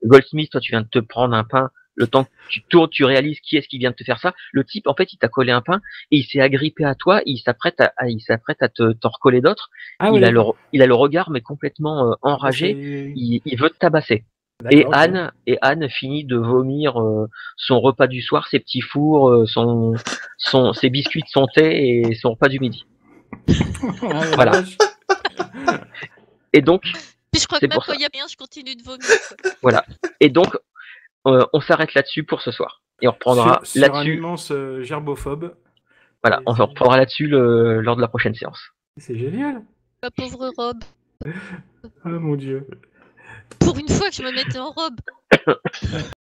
Goldsmith, toi, tu viens de te prendre un pain. Le temps que tu tournes, tu réalises qui est-ce qui vient de te faire ça. Le type, en fait, il t'a collé un pain et il s'est agrippé à toi. Et il s'apprête à t'en recoller d'autres. Ah il ouais, a le regard, mais complètement enragé. Il veut te tabasser. Et D'accord, ok. Anne finit de vomir son repas du soir, ses petits fours, ses biscuits de son thé et son repas du midi. Ah, la Voilà. vache. Et donc, Puis je crois que c'est même pour quand ça. il y a rien, je continue de vomir, quoi. Voilà. Et donc, on s'arrête là-dessus pour ce soir. Et on reprendra Sur un là-dessus. immense gerbophobe. Voilà, on reprendra là-dessus lors de la prochaine séance. C'est génial. Ma pauvre robe. Ah mon dieu. Pour une fois que je me mettais en robe.